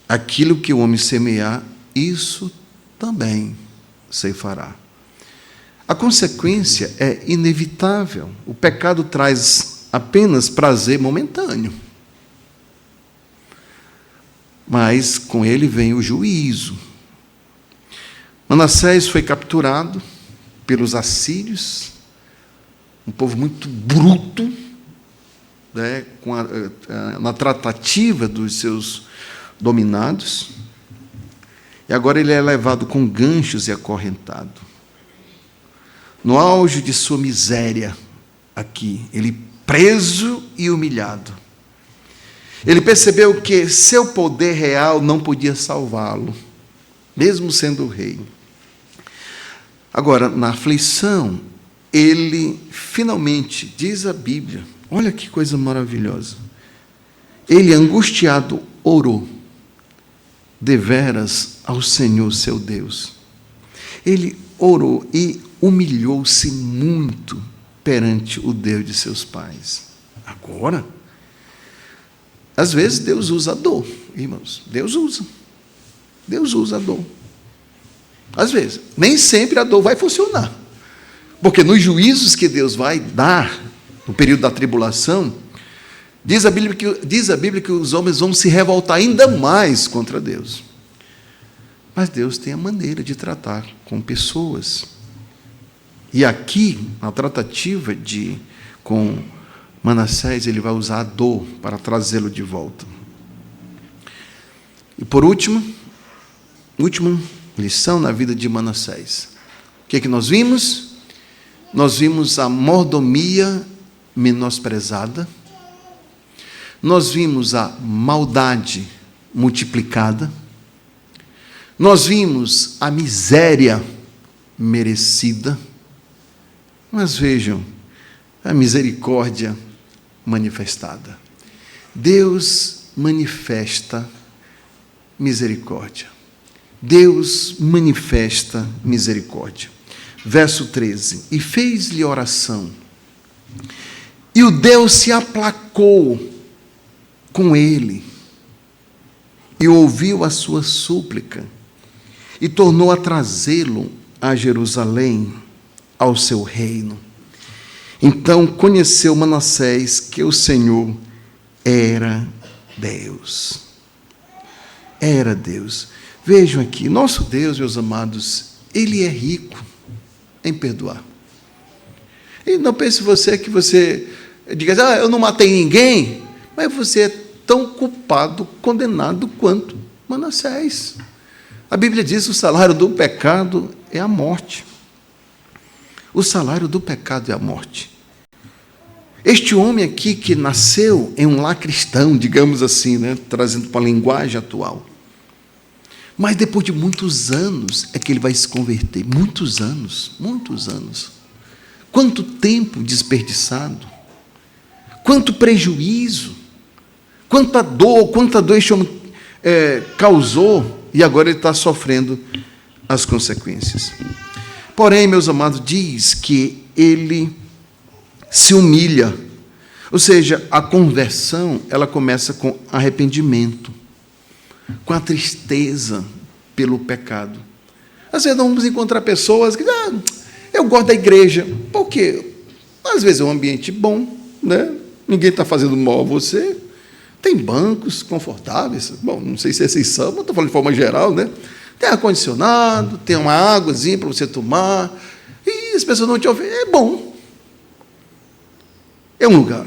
E: Aquilo que o homem semear, isso também ceifará. A consequência é inevitável. O pecado traz apenas prazer momentâneo. Mas com ele vem o juízo. Manassés foi capturado pelos assírios, um povo muito bruto, na tratativa dos seus dominados. E agora ele é levado com ganchos e acorrentado. No auge de sua miséria, aqui, ele preso e humilhado. Ele percebeu que seu poder real não podia salvá-lo, mesmo sendo o rei. Agora, na aflição, ele finalmente, diz a Bíblia, olha que coisa maravilhosa, ele, angustiado, orou deveras ao Senhor, seu Deus. Ele orou e humilhou-se muito perante o Deus de seus pais. Agora, às vezes Deus usa a dor, irmãos. Deus usa a dor. Às vezes. Nem sempre a dor vai funcionar. Porque nos juízos que Deus vai dar, no período da tribulação, diz a Bíblia que os homens vão se revoltar ainda mais contra Deus. Mas Deus tem a maneira de tratar com pessoas. E aqui, na tratativa com Manassés, ele vai usar a dor para trazê-lo de volta. E por última lição na vida de Manassés. O que é que nós vimos? Nós vimos a mordomia menosprezada, nós vimos a maldade multiplicada, nós vimos a miséria merecida, mas vejam, a misericórdia manifestada. Deus manifesta misericórdia. Deus manifesta misericórdia. Verso 13. E fez-lhe oração, e o Deus se aplacou com ele, e ouviu a sua súplica, e tornou a trazê-lo a Jerusalém, ao seu reino. Então conheceu Manassés que o Senhor era Deus. Era Deus. Vejam aqui, nosso Deus, meus amados, Ele é rico em perdoar. E não pense você que você diga, eu não matei ninguém, mas você é tão culpado, condenado quanto Manassés. A Bíblia diz que o salário do pecado é a morte. O salário do pecado é a morte. Este homem aqui que nasceu em um lar cristão, digamos assim, né, trazendo para a linguagem atual, mas depois de muitos anos é que ele vai se converter. Muitos anos. Quanto tempo desperdiçado, quanto prejuízo, quanta dor este homem causou, e agora ele está sofrendo as consequências. Porém, meus amados, diz que ele se humilha, ou seja, a conversão, ela começa com arrependimento, com a tristeza pelo pecado. Às vezes nós vamos encontrar pessoas que dizem, eu gosto da igreja, por quê? Às vezes é um ambiente bom, né? Ninguém está fazendo mal a você, tem bancos confortáveis, bom, não sei se esses são, mas estou falando de forma geral, né? Tem ar-condicionado, tem uma águazinha para você tomar, e as pessoas não te ouvem, é bom. É um lugar.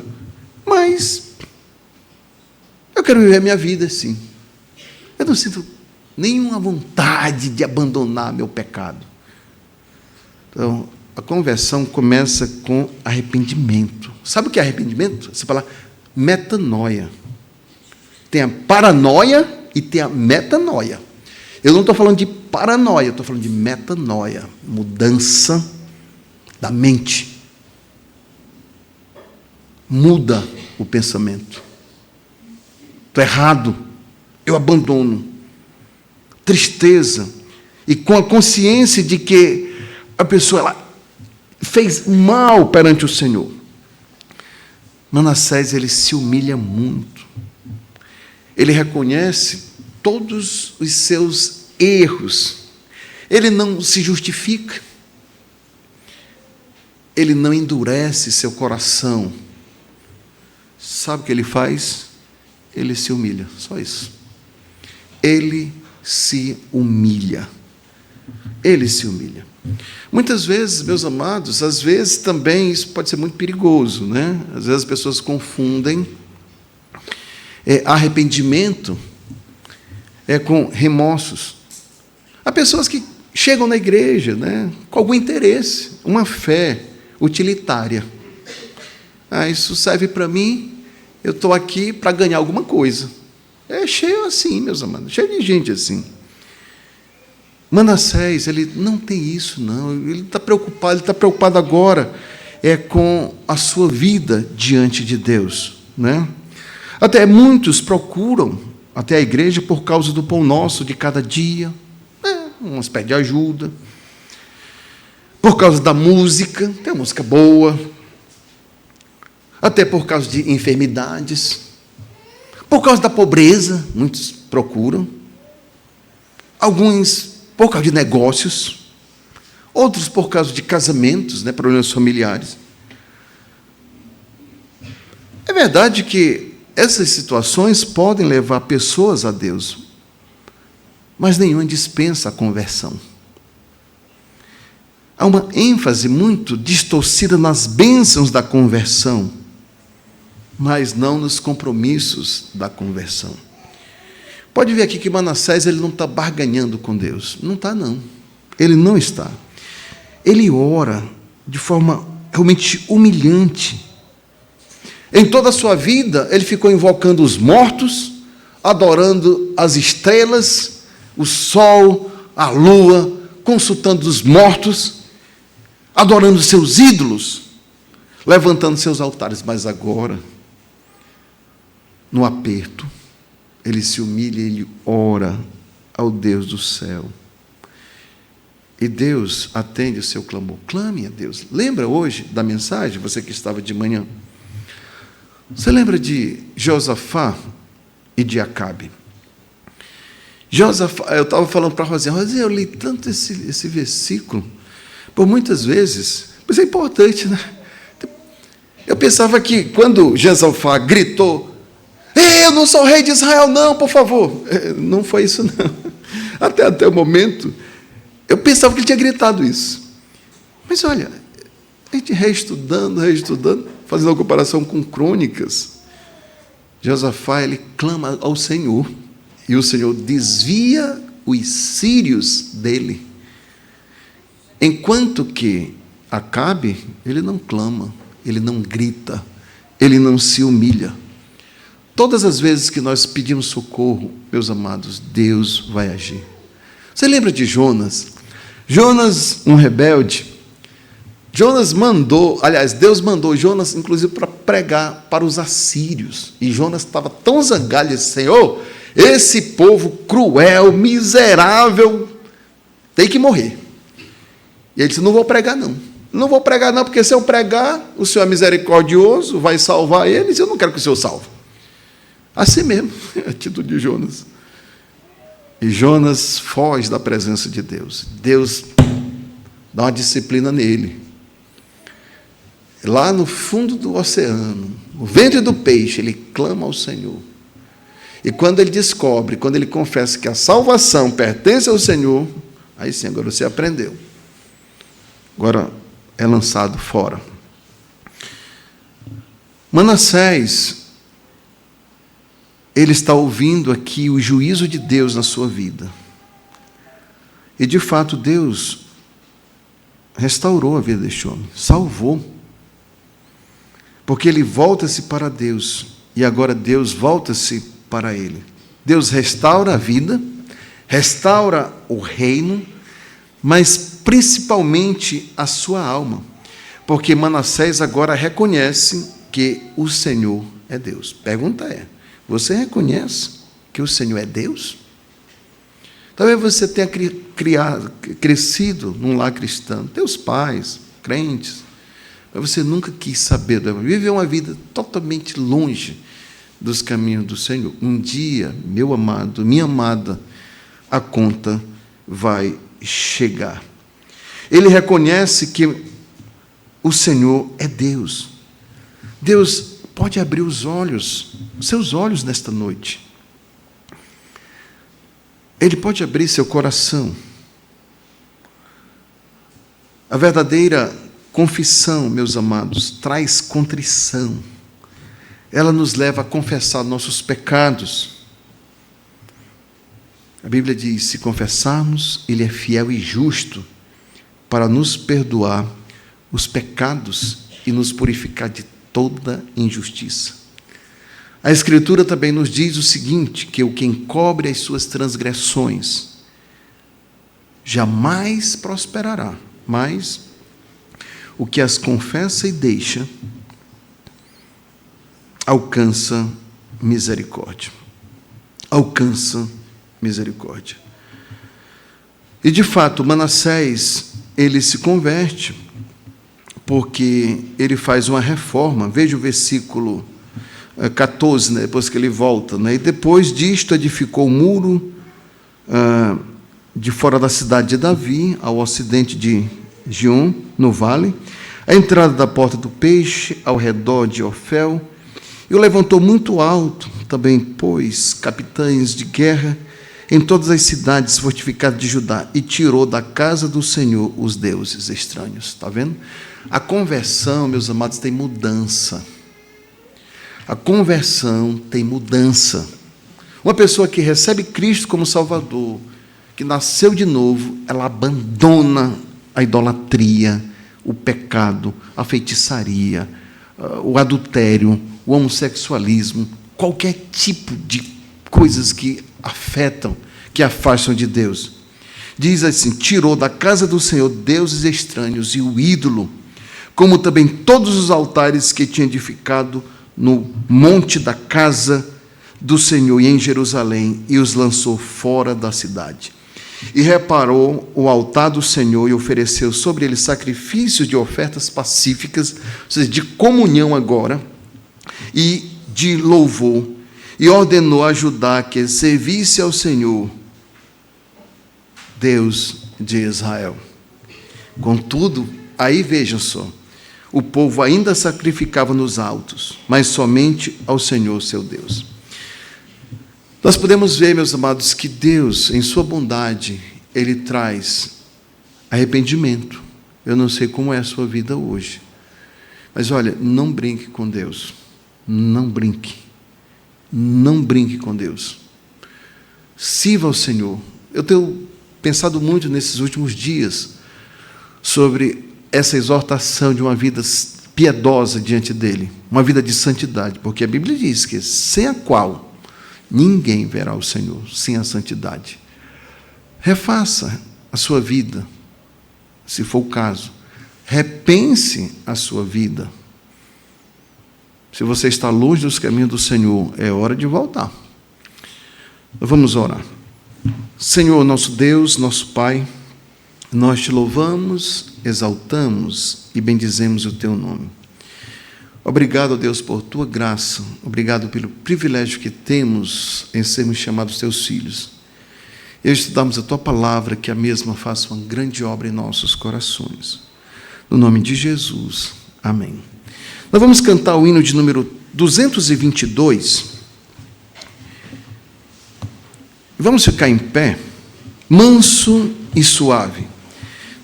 E: Mas eu quero viver a minha vida assim. Eu não sinto nenhuma vontade de abandonar meu pecado. Então, a conversão começa com arrependimento. Sabe o que é arrependimento? Você fala metanoia. Tem a paranoia e tem a metanoia. Eu não estou falando de paranoia, eu estou falando de metanoia, mudança da mente. Muda o pensamento. Estou errado, eu abandono. Tristeza. E com a consciência de que a pessoa ela fez mal perante o Senhor. Manassés, ele se humilha muito. Ele reconhece todos os seus erros. Ele não se justifica. Ele não endurece seu coração. Sabe o que ele faz? Ele se humilha, só isso. Ele se humilha. Ele se humilha. Muitas vezes, meus amados, às vezes também isso pode ser muito perigoso, né? Às vezes as pessoas confundem arrependimento com remorsos. Há pessoas que chegam na igreja, né, com algum interesse, uma fé utilitária. Isso serve para mim, eu estou aqui para ganhar alguma coisa. É cheio assim, meus amados, cheio de gente assim. Manassés, ele não tem isso, não. Ele está preocupado agora com a sua vida diante de Deus, né? Até muitos procuram até a igreja por causa do pão nosso de cada dia, uns pedem ajuda, por causa da música, tem música boa, até por causa de enfermidades, por causa da pobreza, muitos procuram, alguns por causa de negócios, outros por causa de casamentos, né, problemas familiares. É verdade que essas situações podem levar pessoas a Deus, mas nenhuma dispensa a conversão. Há uma ênfase muito distorcida nas bênçãos da conversão, mas não nos compromissos da conversão. Pode ver aqui que Manassés ele não está barganhando com Deus. Não está, não. Ele não está. Ele ora de forma realmente humilhante. Em toda a sua vida, ele ficou invocando os mortos, adorando as estrelas, o sol, a lua, consultando os mortos, adorando seus ídolos, levantando seus altares. Mas agora, no aperto, ele se humilha e ele ora ao Deus do céu. E Deus atende o seu clamor. Clame a Deus. Lembra hoje da mensagem, você que estava de manhã? Você lembra de Josafá e de Acabe? Josafá, eu estava falando para a Rosinha, eu li tanto esse versículo, por muitas vezes, mas é importante, né? Eu pensava que quando Josafá gritou, eu não sou rei de Israel, não, por favor. Não foi isso, não. Até o momento, eu pensava que ele tinha gritado isso. Mas olha, a gente reestudando, fazendo a comparação com Crônicas, Josafá, ele clama ao Senhor, e o Senhor desvia os sírios dele. Enquanto que Acabe, ele não clama, ele não grita, ele não se humilha. Todas as vezes que nós pedimos socorro, meus amados, Deus vai agir. Você lembra de Jonas? Jonas, um rebelde, Deus mandou Jonas, inclusive, para pregar para os assírios. E Jonas estava tão zangado, ele disse, Senhor, esse povo cruel, miserável, tem que morrer. E ele disse, não vou pregar, não. Não vou pregar, não, porque se eu pregar, o Senhor é misericordioso, vai salvar eles, e eu não quero que o Senhor salve. Assim mesmo, é a atitude de Jonas. E Jonas foge da presença de Deus. Deus dá uma disciplina nele. Lá no fundo do oceano, no ventre do peixe, ele clama ao Senhor. E quando ele descobre, quando ele confessa que a salvação pertence ao Senhor, aí sim, agora você aprendeu. Agora é lançado fora. Manassés, ele está ouvindo aqui o juízo de Deus na sua vida. E, de fato, Deus restaurou a vida deste homem, salvou. Porque ele volta-se para Deus, e agora Deus volta-se para ele. Deus restaura a vida, restaura o reino, mas principalmente a sua alma. Porque Manassés agora reconhece que o Senhor é Deus. Pergunta é, você reconhece que o Senhor é Deus? Talvez você tenha crescido num lar cristão, teus pais, crentes, mas você nunca quis saber, viveu uma vida totalmente longe dos caminhos do Senhor. Um dia, meu amado, minha amada, a conta vai chegar. Ele reconhece que o Senhor é Deus. Deus pode abrir os seus olhos nesta noite. Ele pode abrir seu coração. A verdadeira confissão, meus amados, traz contrição. Ela nos leva a confessar nossos pecados. A Bíblia diz, se confessarmos, Ele é fiel e justo para nos perdoar os pecados e nos purificar de toda injustiça. A Escritura também nos diz o seguinte, que o que encobre as suas transgressões jamais prosperará, mas o que as confessa e deixa alcança misericórdia. Alcança misericórdia. E, de fato, Manassés, ele se converte, porque ele faz uma reforma. Veja o versículo 14, né, depois que ele volta. Né, e depois disto edificou o muro de fora da cidade de Davi, ao ocidente de Gion, no vale, a entrada da porta do peixe, ao redor de Ofel, e o levantou muito alto, também pôs capitães de guerra em todas as cidades fortificadas de Judá e tirou da casa do Senhor os deuses estranhos. Está vendo? A conversão, meus amados, tem mudança. A conversão tem mudança. Uma pessoa que recebe Cristo como Salvador, que nasceu de novo, ela abandona a idolatria, o pecado, a feitiçaria, o adultério, o homossexualismo, qualquer tipo de coisas que afetam, que afastam de Deus. Diz assim: tirou da casa do Senhor deuses estranhos e o ídolo, como também todos os altares que tinha edificado no monte da casa do Senhor e em Jerusalém, e os lançou fora da cidade. E reparou o altar do Senhor e ofereceu sobre ele sacrifícios de ofertas pacíficas, ou seja, de comunhão agora, e de louvor, e ordenou a Judá que servisse ao Senhor, Deus de Israel. Contudo, aí vejam só, o povo ainda sacrificava nos altos, mas somente ao Senhor seu Deus. Nós podemos ver, meus amados, que Deus, em sua bondade, Ele traz arrependimento. Eu não sei como é a sua vida hoje, mas olha, não brinque com Deus. Não brinque. Não brinque com Deus. Sirva ao Senhor. Eu tenho pensado muito nesses últimos dias sobre essa exortação de uma vida piedosa diante dEle, uma vida de santidade, porque a Bíblia diz que sem a qual ninguém verá o Senhor, sem a santidade. Refaça a sua vida, se for o caso. Repense a sua vida. Se você está longe dos caminhos do Senhor, é hora de voltar. Vamos orar. Senhor, nosso Deus, nosso Pai, nós te louvamos, exaltamos e bendizemos o teu nome. Obrigado, Deus, por tua graça. Obrigado pelo privilégio que temos em sermos chamados teus filhos. E estudamos a tua palavra, que a mesma faça uma grande obra em nossos corações. No nome de Jesus. Amém. Nós vamos cantar o hino de número 222. Vamos ficar em pé. Manso e suave.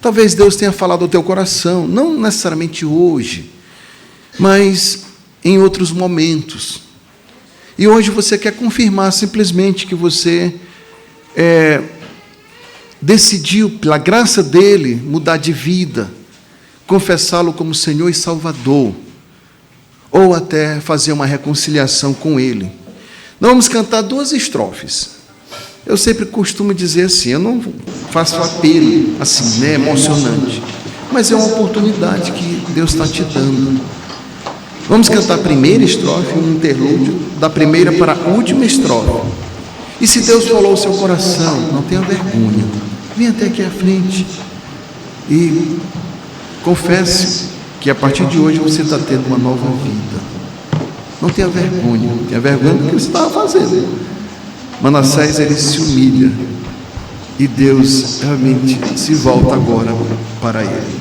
E: Talvez Deus tenha falado ao teu coração, não necessariamente hoje, mas em outros momentos. E hoje você quer confirmar simplesmente que você decidiu, pela graça dele, mudar de vida, confessá-lo como Senhor e Salvador, ou até fazer uma reconciliação com ele. Nós vamos cantar 2 estrofes. Eu sempre costumo dizer assim, eu não faço apelo assim, né, emocionante, mas é uma oportunidade que Deus está te dando. Vamos cantar a primeira estrofe, um interlúdio, da primeira para a última estrofe. E se Deus falou ao seu coração, não tenha vergonha. Venha até aqui à frente e confesse que a partir de hoje você está tendo uma nova vida. Não tenha vergonha. Tenha vergonha do que você estava fazendo. Manassés, ele se humilha. E Deus realmente se volta agora para ele.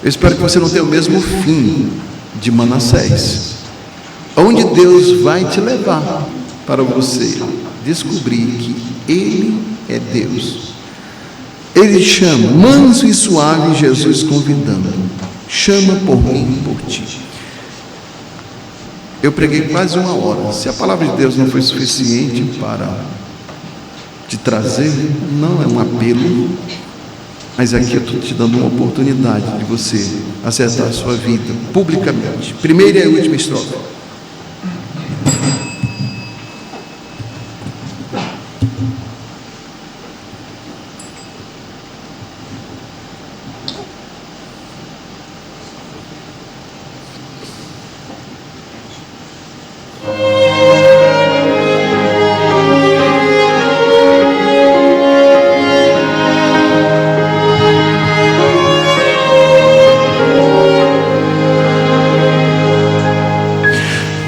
E: Eu espero que você não tenha o mesmo fim de Manassés, onde Deus vai te levar para você descobrir que Ele é Deus. Ele chama, manso e suave, Jesus convidando, chama por mim, por ti. Eu preguei quase 1 hora. Se a palavra de Deus não foi suficiente para te trazer, não é um apelo, mas aqui eu estou te dando uma oportunidade de você acertar a sua vida publicamente. Primeira e a última estrofe.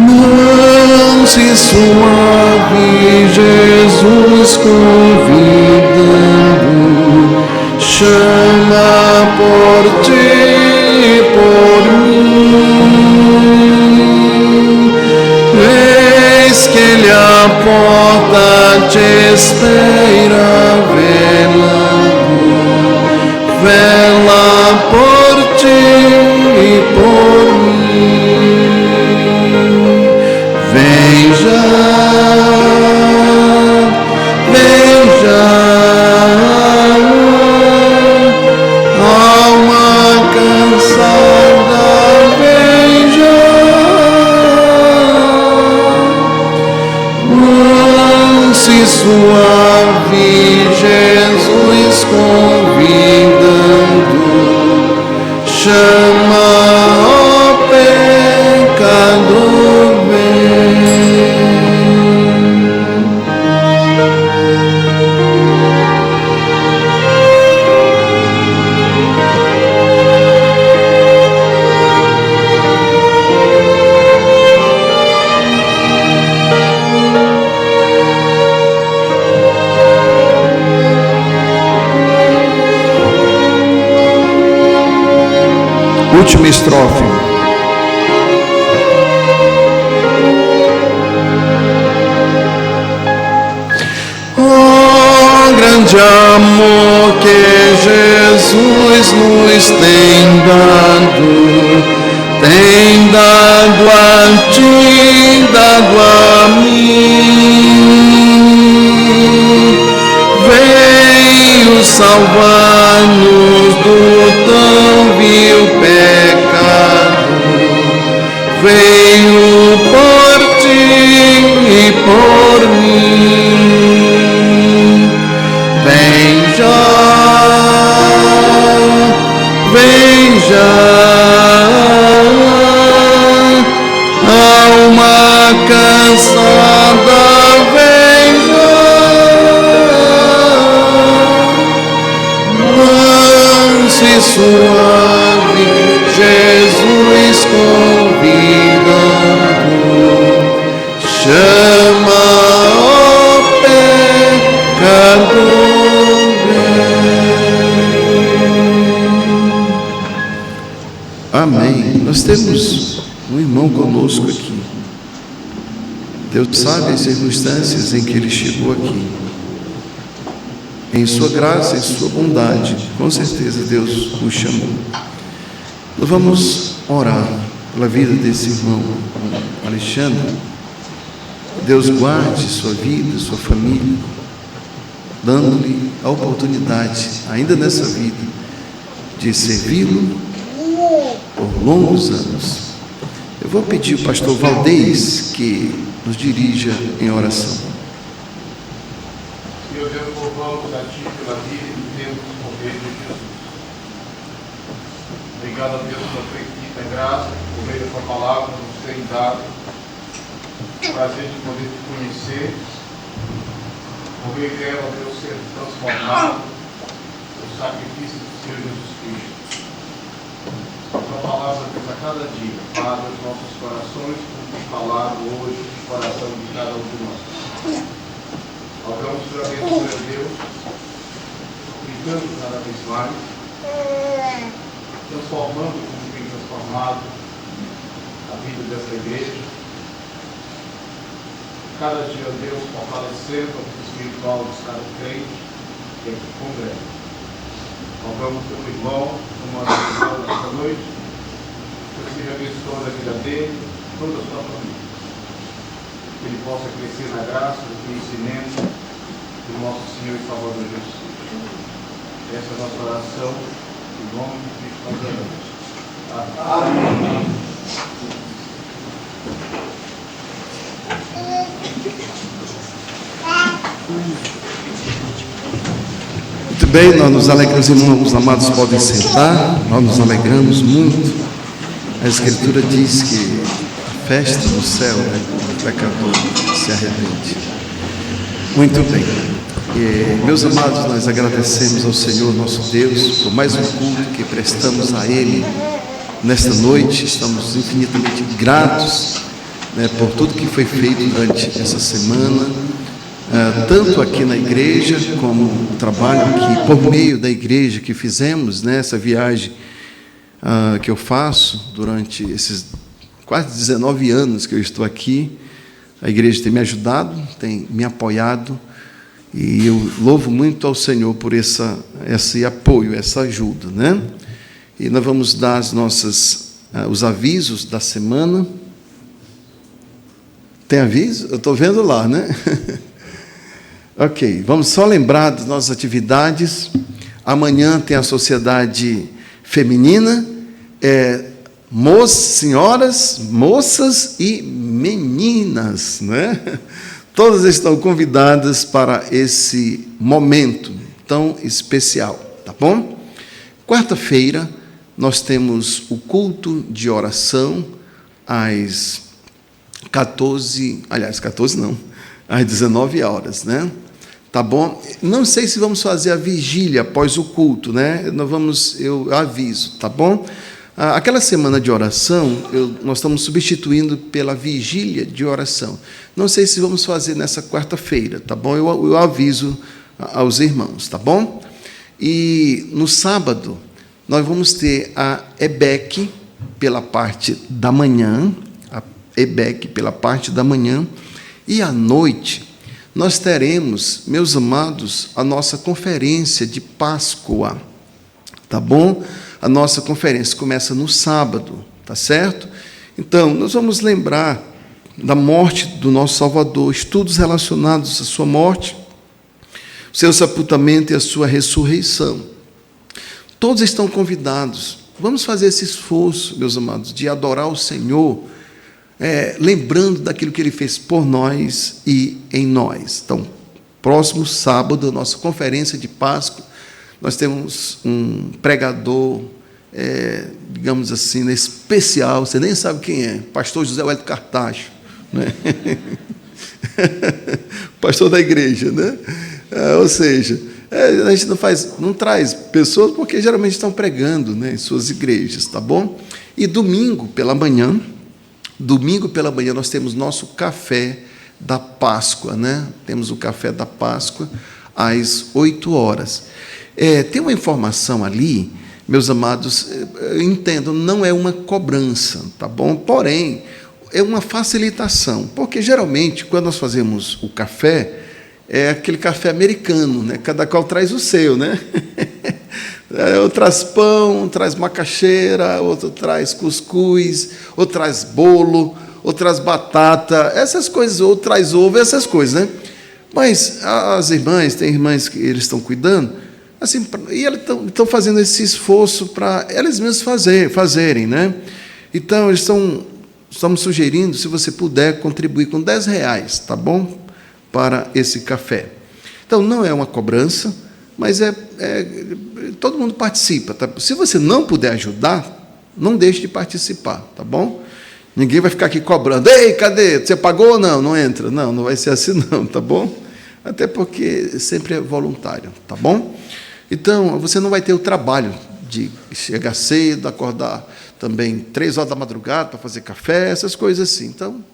E: Manso e suave, Jesus convidando, chama por ti, por mim. Eis que Ele a porta te espera. por mim. Vem já, vem já, alma cansada, vem já, manso e suave, Jesus convidando, chama, ó pecador, vem. Última estrofe. Oh, grande amor que Jesus nos tem dado a ti, dado a mim. Veio salvar-nos do tão vil pecado, veio por ti e por mim. Vem já, alma cansada, vem já, manso e suave, Jesus convidando, chama, ó pecador, vem. Amém. Nós temos um irmão conosco aqui. Deus sabe as circunstâncias em que ele chegou aqui. Em sua graça, em sua bondade, com certeza Deus o chamou. Nós vamos orar pela vida desse irmão Alexandre. Deus guarde sua vida, sua família, dando-lhe a oportunidade, ainda nessa vida, de servi-lo por longos anos. Eu vou pedir ao pastor Valdez que nos dirija em oração.
G: Senhor Deus, louvamos a Ti pela vida e do tempo por meio de Jesus. Obrigado a Deus pela Tua infinita graça, por meio da Tua palavra, nos tem dado o prazer de poder Te conhecer, por meio dela, Deus, ser transformado no sacrifício do Senhor Jesus Cristo. A Tua palavra, Deus, a cada dia, fala os nossos corações, como tem falado hoje no coração de cada um de nós. Rogamos por abençoe a Deus, aplicando cada vez mais, transformando como tem transformado a vida dessa igreja. Cada dia, Deus, fortalecendo a vida espiritual de cada crente que aqui congrega. Rogamos pelo irmão, como oração nesta noite, que ele seja abençoado a vida dele, toda a sua família. Que ele possa crescer na graça, no conhecimento do nosso Senhor e Salvador Jesus Cristo. Essa é a nossa oração, em nome de Cristo nós oramos. Amém.
E: Muito bem, nós nos alegramos, irmãos amados, podem sentar. Nós nos alegramos muito. A Escritura diz que a festa no céu, né, o pecador se arrepende. Muito bem. Meus amados, nós agradecemos ao Senhor nosso Deus por mais um culto que prestamos a Ele nesta noite. Estamos infinitamente gratos, né, por tudo que foi feito durante essa semana, tanto aqui na igreja como o trabalho que por meio da igreja que fizemos nessa viagem que eu faço durante esses quase 19 anos que eu estou aqui. A igreja tem me ajudado, tem me apoiado, e eu louvo muito ao Senhor por esse apoio, essa ajuda, né? E nós vamos dar as nossas os avisos da semana. Tem aviso? Eu estou vendo lá, né? Ok, vamos só lembrar das nossas atividades. Amanhã tem a Sociedade Feminina, senhoras, moças e meninas, né? Todas estão convidadas para esse momento tão especial, tá bom? Quarta-feira, nós temos o culto de oração às 14 não, às 19 horas, né? Tá bom? Não sei se vamos fazer a vigília após o culto, né? Eu aviso, tá bom? Aquela semana de oração, nós estamos substituindo pela vigília de oração. Não sei se vamos fazer nessa quarta-feira, tá bom? Eu aviso aos irmãos, tá bom? E no sábado, nós vamos ter a EBEC pela parte da manhã, e à noite nós teremos, meus amados, a nossa conferência de Páscoa, tá bom? A nossa conferência começa no sábado, tá certo? Então, nós vamos lembrar da morte do nosso Salvador, estudos relacionados à sua morte, seu sepultamento e a sua ressurreição. Todos estão convidados. Vamos fazer esse esforço, meus amados, de adorar o Senhor, lembrando daquilo que Ele fez por nós e em nós. Então, próximo sábado, nossa conferência de Páscoa, nós temos um pregador, digamos assim, especial, você nem sabe quem é, pastor José Wellington Cartacho, né? Pastor da igreja, né? Ou seja, a gente não traz pessoas porque geralmente estão pregando, né, em suas igrejas, tá bom? E domingo pela manhã nós temos nosso café da Páscoa, né? Temos o café da Páscoa às 8 horas. Tem uma informação ali, meus amados, eu entendo, não é uma cobrança, tá bom? Porém, é uma facilitação, porque geralmente, quando nós fazemos o café, é aquele café americano, né? Cada qual traz o seu, né? Outro traz pão, traz macaxeira, outro traz cuscuz, outro traz bolo, outro traz batata, essas coisas, outro traz ovo, essas coisas, né? Mas as irmãs, tem irmãs que eles estão cuidando, assim, e eles estão fazendo esse esforço para elas mesmas fazerem, né? Então, estamos sugerindo, se você puder, contribuir com R$10, tá bom? Para esse café. Então, não é uma cobrança, mas todo mundo participa. Tá? Se você não puder ajudar, não deixe de participar, tá bom? Ninguém vai ficar aqui cobrando. Ei, cadê? Você pagou ou não? Não entra. Não vai ser assim não, tá bom? Até porque sempre é voluntário, tá bom? Então, você não vai ter o trabalho de chegar cedo, acordar também 3 horas da madrugada para fazer café, essas coisas assim. Então,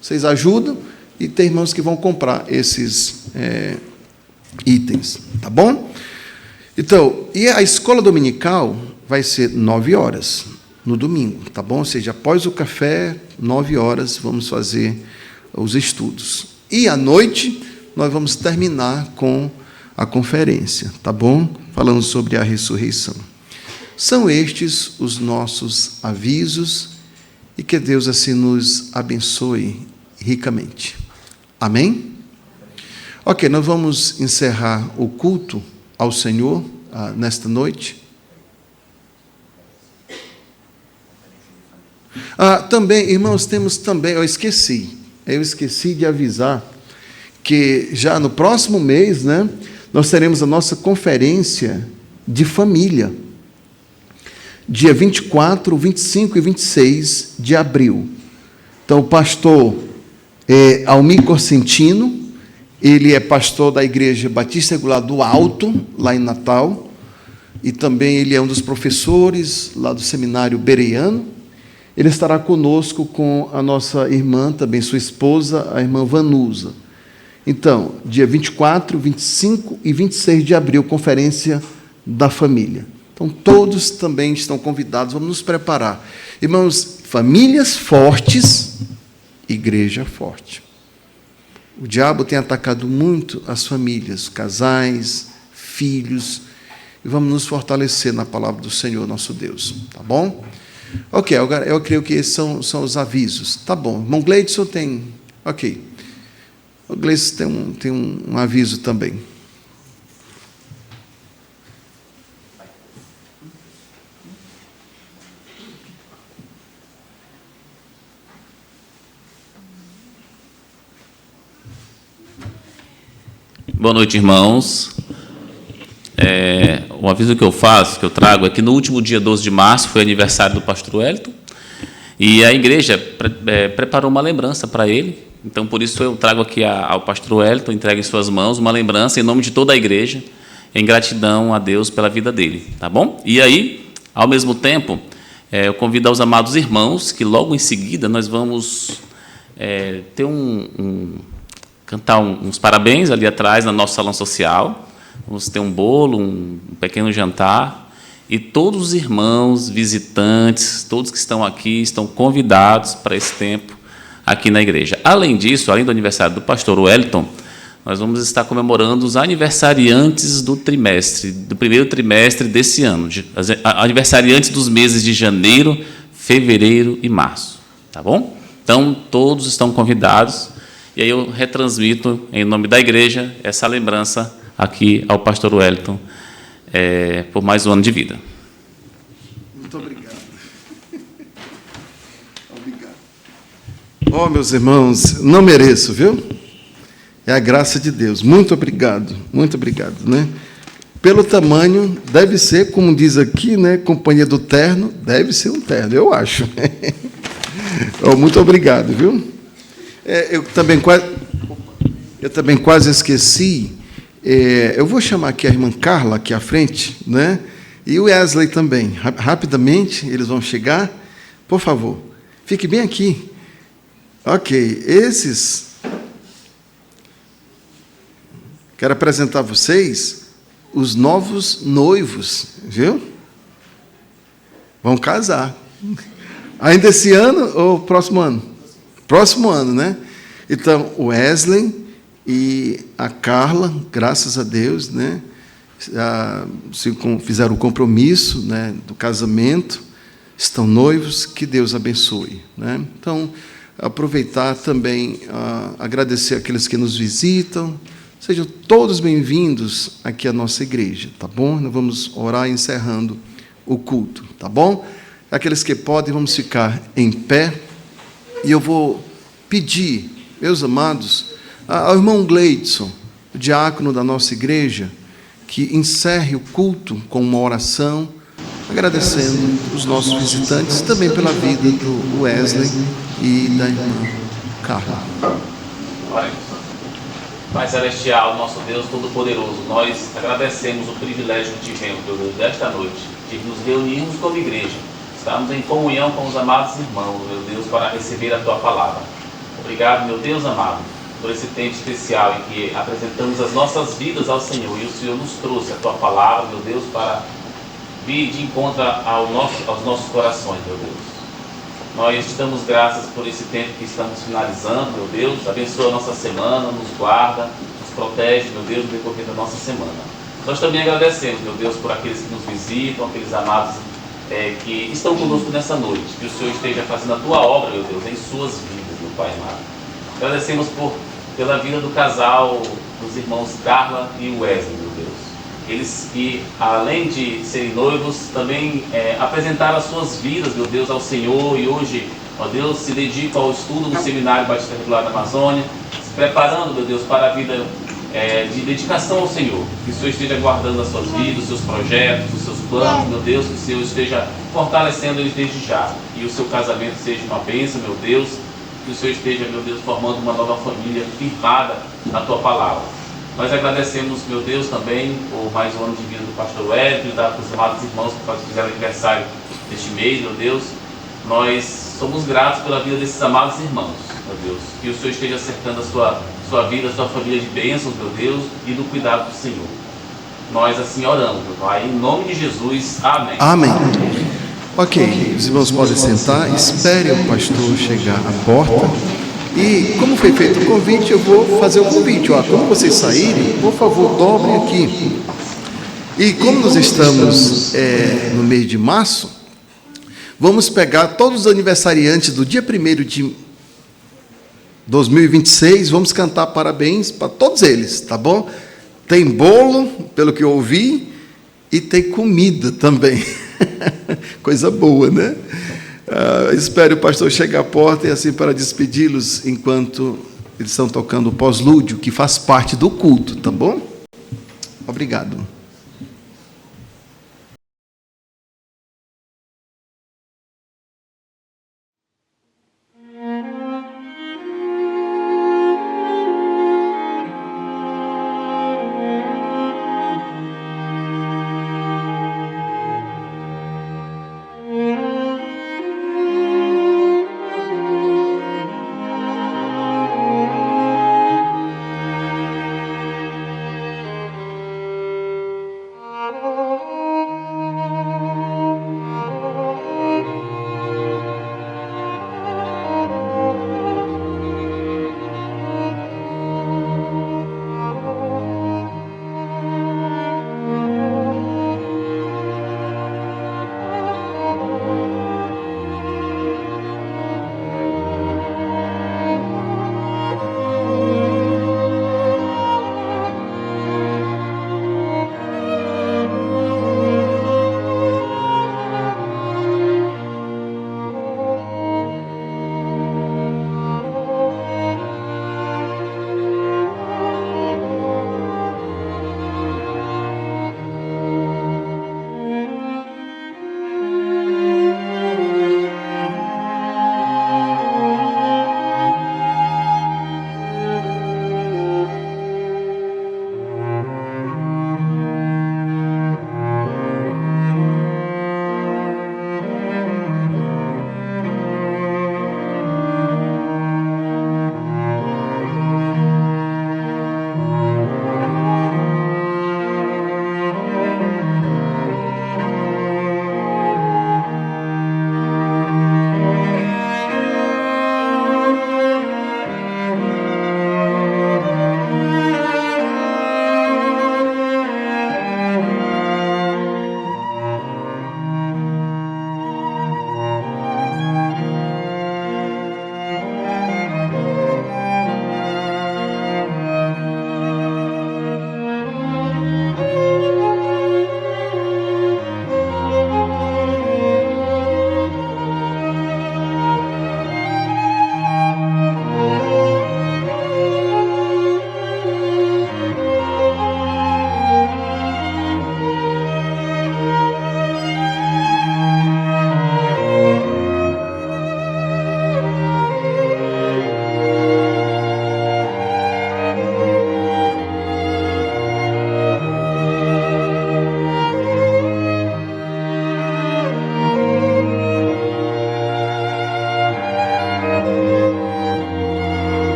E: vocês ajudam e tem irmãos que vão comprar esses itens, tá bom? Então, e a escola dominical vai ser 9 horas no domingo, tá bom? Ou seja, após o café, 9 horas, vamos fazer os estudos. E à noite, nós vamos terminar com a conferência, tá bom? Falando sobre a ressurreição. São estes os nossos avisos e que Deus assim nos abençoe ricamente. Amém? Ok, nós vamos encerrar o culto ao Senhor nesta noite. Também, irmãos, temos também, eu esqueci de avisar que já no próximo mês, né, nós teremos a nossa conferência de família, dia 24, 25 e 26 de abril. Então, o pastor Almir Corsentino, ele é pastor da Igreja Batista Regular do Alto, lá em Natal, e também ele é um dos professores lá do Seminário Bereano. Ele estará conosco com a nossa irmã, também sua esposa, a irmã Vanusa. Então, dia 24, 25 e 26 de abril, conferência da família. Então, todos também estão convidados, vamos nos preparar. Irmãos, famílias fortes, igreja forte. O diabo tem atacado muito as famílias, casais, filhos, e vamos nos fortalecer na palavra do Senhor, nosso Deus, tá bom? Ok, agora eu creio que esses são os avisos. Tá bom. Irmão Gleidson tem... Ok. O Gleidson tem um aviso também.
D: Boa noite, irmãos. O aviso que eu trago, é que no último dia 12 de março foi aniversário do pastor Wellington, e a igreja preparou uma lembrança para ele. Então, por isso, eu trago aqui ao pastor Wellington, entrego em suas mãos uma lembrança em nome de toda a igreja, em gratidão a Deus pela vida dele, tá bom? E aí, ao mesmo tempo, eu convido aos amados irmãos que logo em seguida nós vamos ter cantar uns parabéns ali atrás, no nosso salão social. Vamos ter um bolo, um pequeno jantar. E todos os irmãos, visitantes, todos que estão aqui, estão convidados para esse tempo aqui na igreja. Além disso, além do aniversário do pastor Wellington, nós vamos estar comemorando os aniversariantes do primeiro trimestre desse ano, aniversariantes dos meses de janeiro, fevereiro e março. Tá bom? Então, todos estão convidados. E aí eu retransmito, em nome da igreja, essa lembrança aqui ao pastor Wellington, por mais um ano de vida.
E: Muito obrigado. Obrigado. Oh, meus irmãos, não mereço, viu? É a graça de Deus. Muito obrigado, né? Pelo tamanho, deve ser, como diz aqui, né? Companhia do terno, deve ser um terno, eu acho. Oh, muito obrigado, viu? Eu também quase esqueci. Eu vou chamar aqui a irmã Carla, aqui à frente, né? E o Wesley também. Rapidamente, eles vão chegar. Por favor, fique bem aqui. Ok, esses... Quero apresentar a vocês os novos noivos, viu? Vão casar. Ainda esse ano ou próximo ano? Próximo ano, né? Então, o Wesley e a Carla, graças a Deus, né? Fizeram o compromisso, né, do casamento, estão noivos, que Deus abençoe, né? Então, aproveitar também, agradecer àqueles que nos visitam, sejam todos bem-vindos aqui à nossa igreja, tá bom? Nós vamos orar encerrando o culto, tá bom? Aqueles que podem, vamos ficar em pé. E eu vou pedir, meus amados, ao irmão Gleidson, o diácono da nossa igreja, que encerre o culto com uma oração, agradecendo os nossos visitantes, também pela vida do Wesley e da irmã Carla.
D: Pai Celestial, nosso Deus Todo-Poderoso, nós agradecemos o privilégio que tivemos, meu Deus, desta noite, de nos reunirmos como igreja. Estamos em comunhão com os amados irmãos, meu Deus, para receber a Tua palavra. Obrigado, meu Deus amado, por esse tempo especial em que apresentamos as nossas vidas ao Senhor. E o Senhor nos trouxe a Tua palavra, meu Deus, para vir de encontro aos nossos corações, meu Deus. Nós te damos graças por esse tempo que estamos finalizando, meu Deus. Abençoa a nossa semana, nos guarda, nos protege, meu Deus, no decorrer da nossa semana. Nós também agradecemos, meu Deus, por aqueles que nos visitam, aqueles amados que estão conosco nessa noite, que o Senhor esteja fazendo a Tua obra, meu Deus, em suas vidas, meu Pai amado. Agradecemos pela vida do casal, dos irmãos Carla e Wesley, meu Deus. Eles que, além de serem noivos, também apresentaram as suas vidas, meu Deus, ao Senhor, e hoje, ó Deus, se dedicam ao estudo no Seminário Batista Regular da Amazônia, se preparando, meu Deus, para a vida de dedicação ao Senhor. Que o Senhor esteja guardando as suas vidas, os seus projetos, os seus planos, meu Deus, que o Senhor esteja fortalecendo eles desde já. E o seu casamento seja uma bênção, meu Deus, que o Senhor esteja, meu Deus, formando uma nova família firmada na Tua palavra. Nós agradecemos, meu Deus, também por mais um ano de vida do pastor Wellington, para os amados irmãos que fizeram aniversário deste mês, meu Deus. Nós somos gratos pela vida desses amados irmãos, meu Deus. Que o Senhor esteja acertando a sua vida, a sua família de bênçãos, meu Deus, e do cuidado do Senhor. Nós assim oramos, meu Pai, em nome de Jesus. Amém.
E: Amém. Ok, os irmãos podem sentar, espere o pastor chegar à porta. E como foi feito o convite, eu vou fazer o convite. Quando vocês saírem, por favor, dobrem aqui. E como nós estamos no mês de março, vamos pegar todos os aniversariantes do dia 1º de 2026, vamos cantar parabéns para todos eles, tá bom? Tem bolo, pelo que eu ouvi, e tem comida também. Coisa boa, né? Espero o pastor chegar à porta e assim para despedi-los enquanto eles estão tocando o pós-lúdio, que faz parte do culto, tá bom? Obrigado.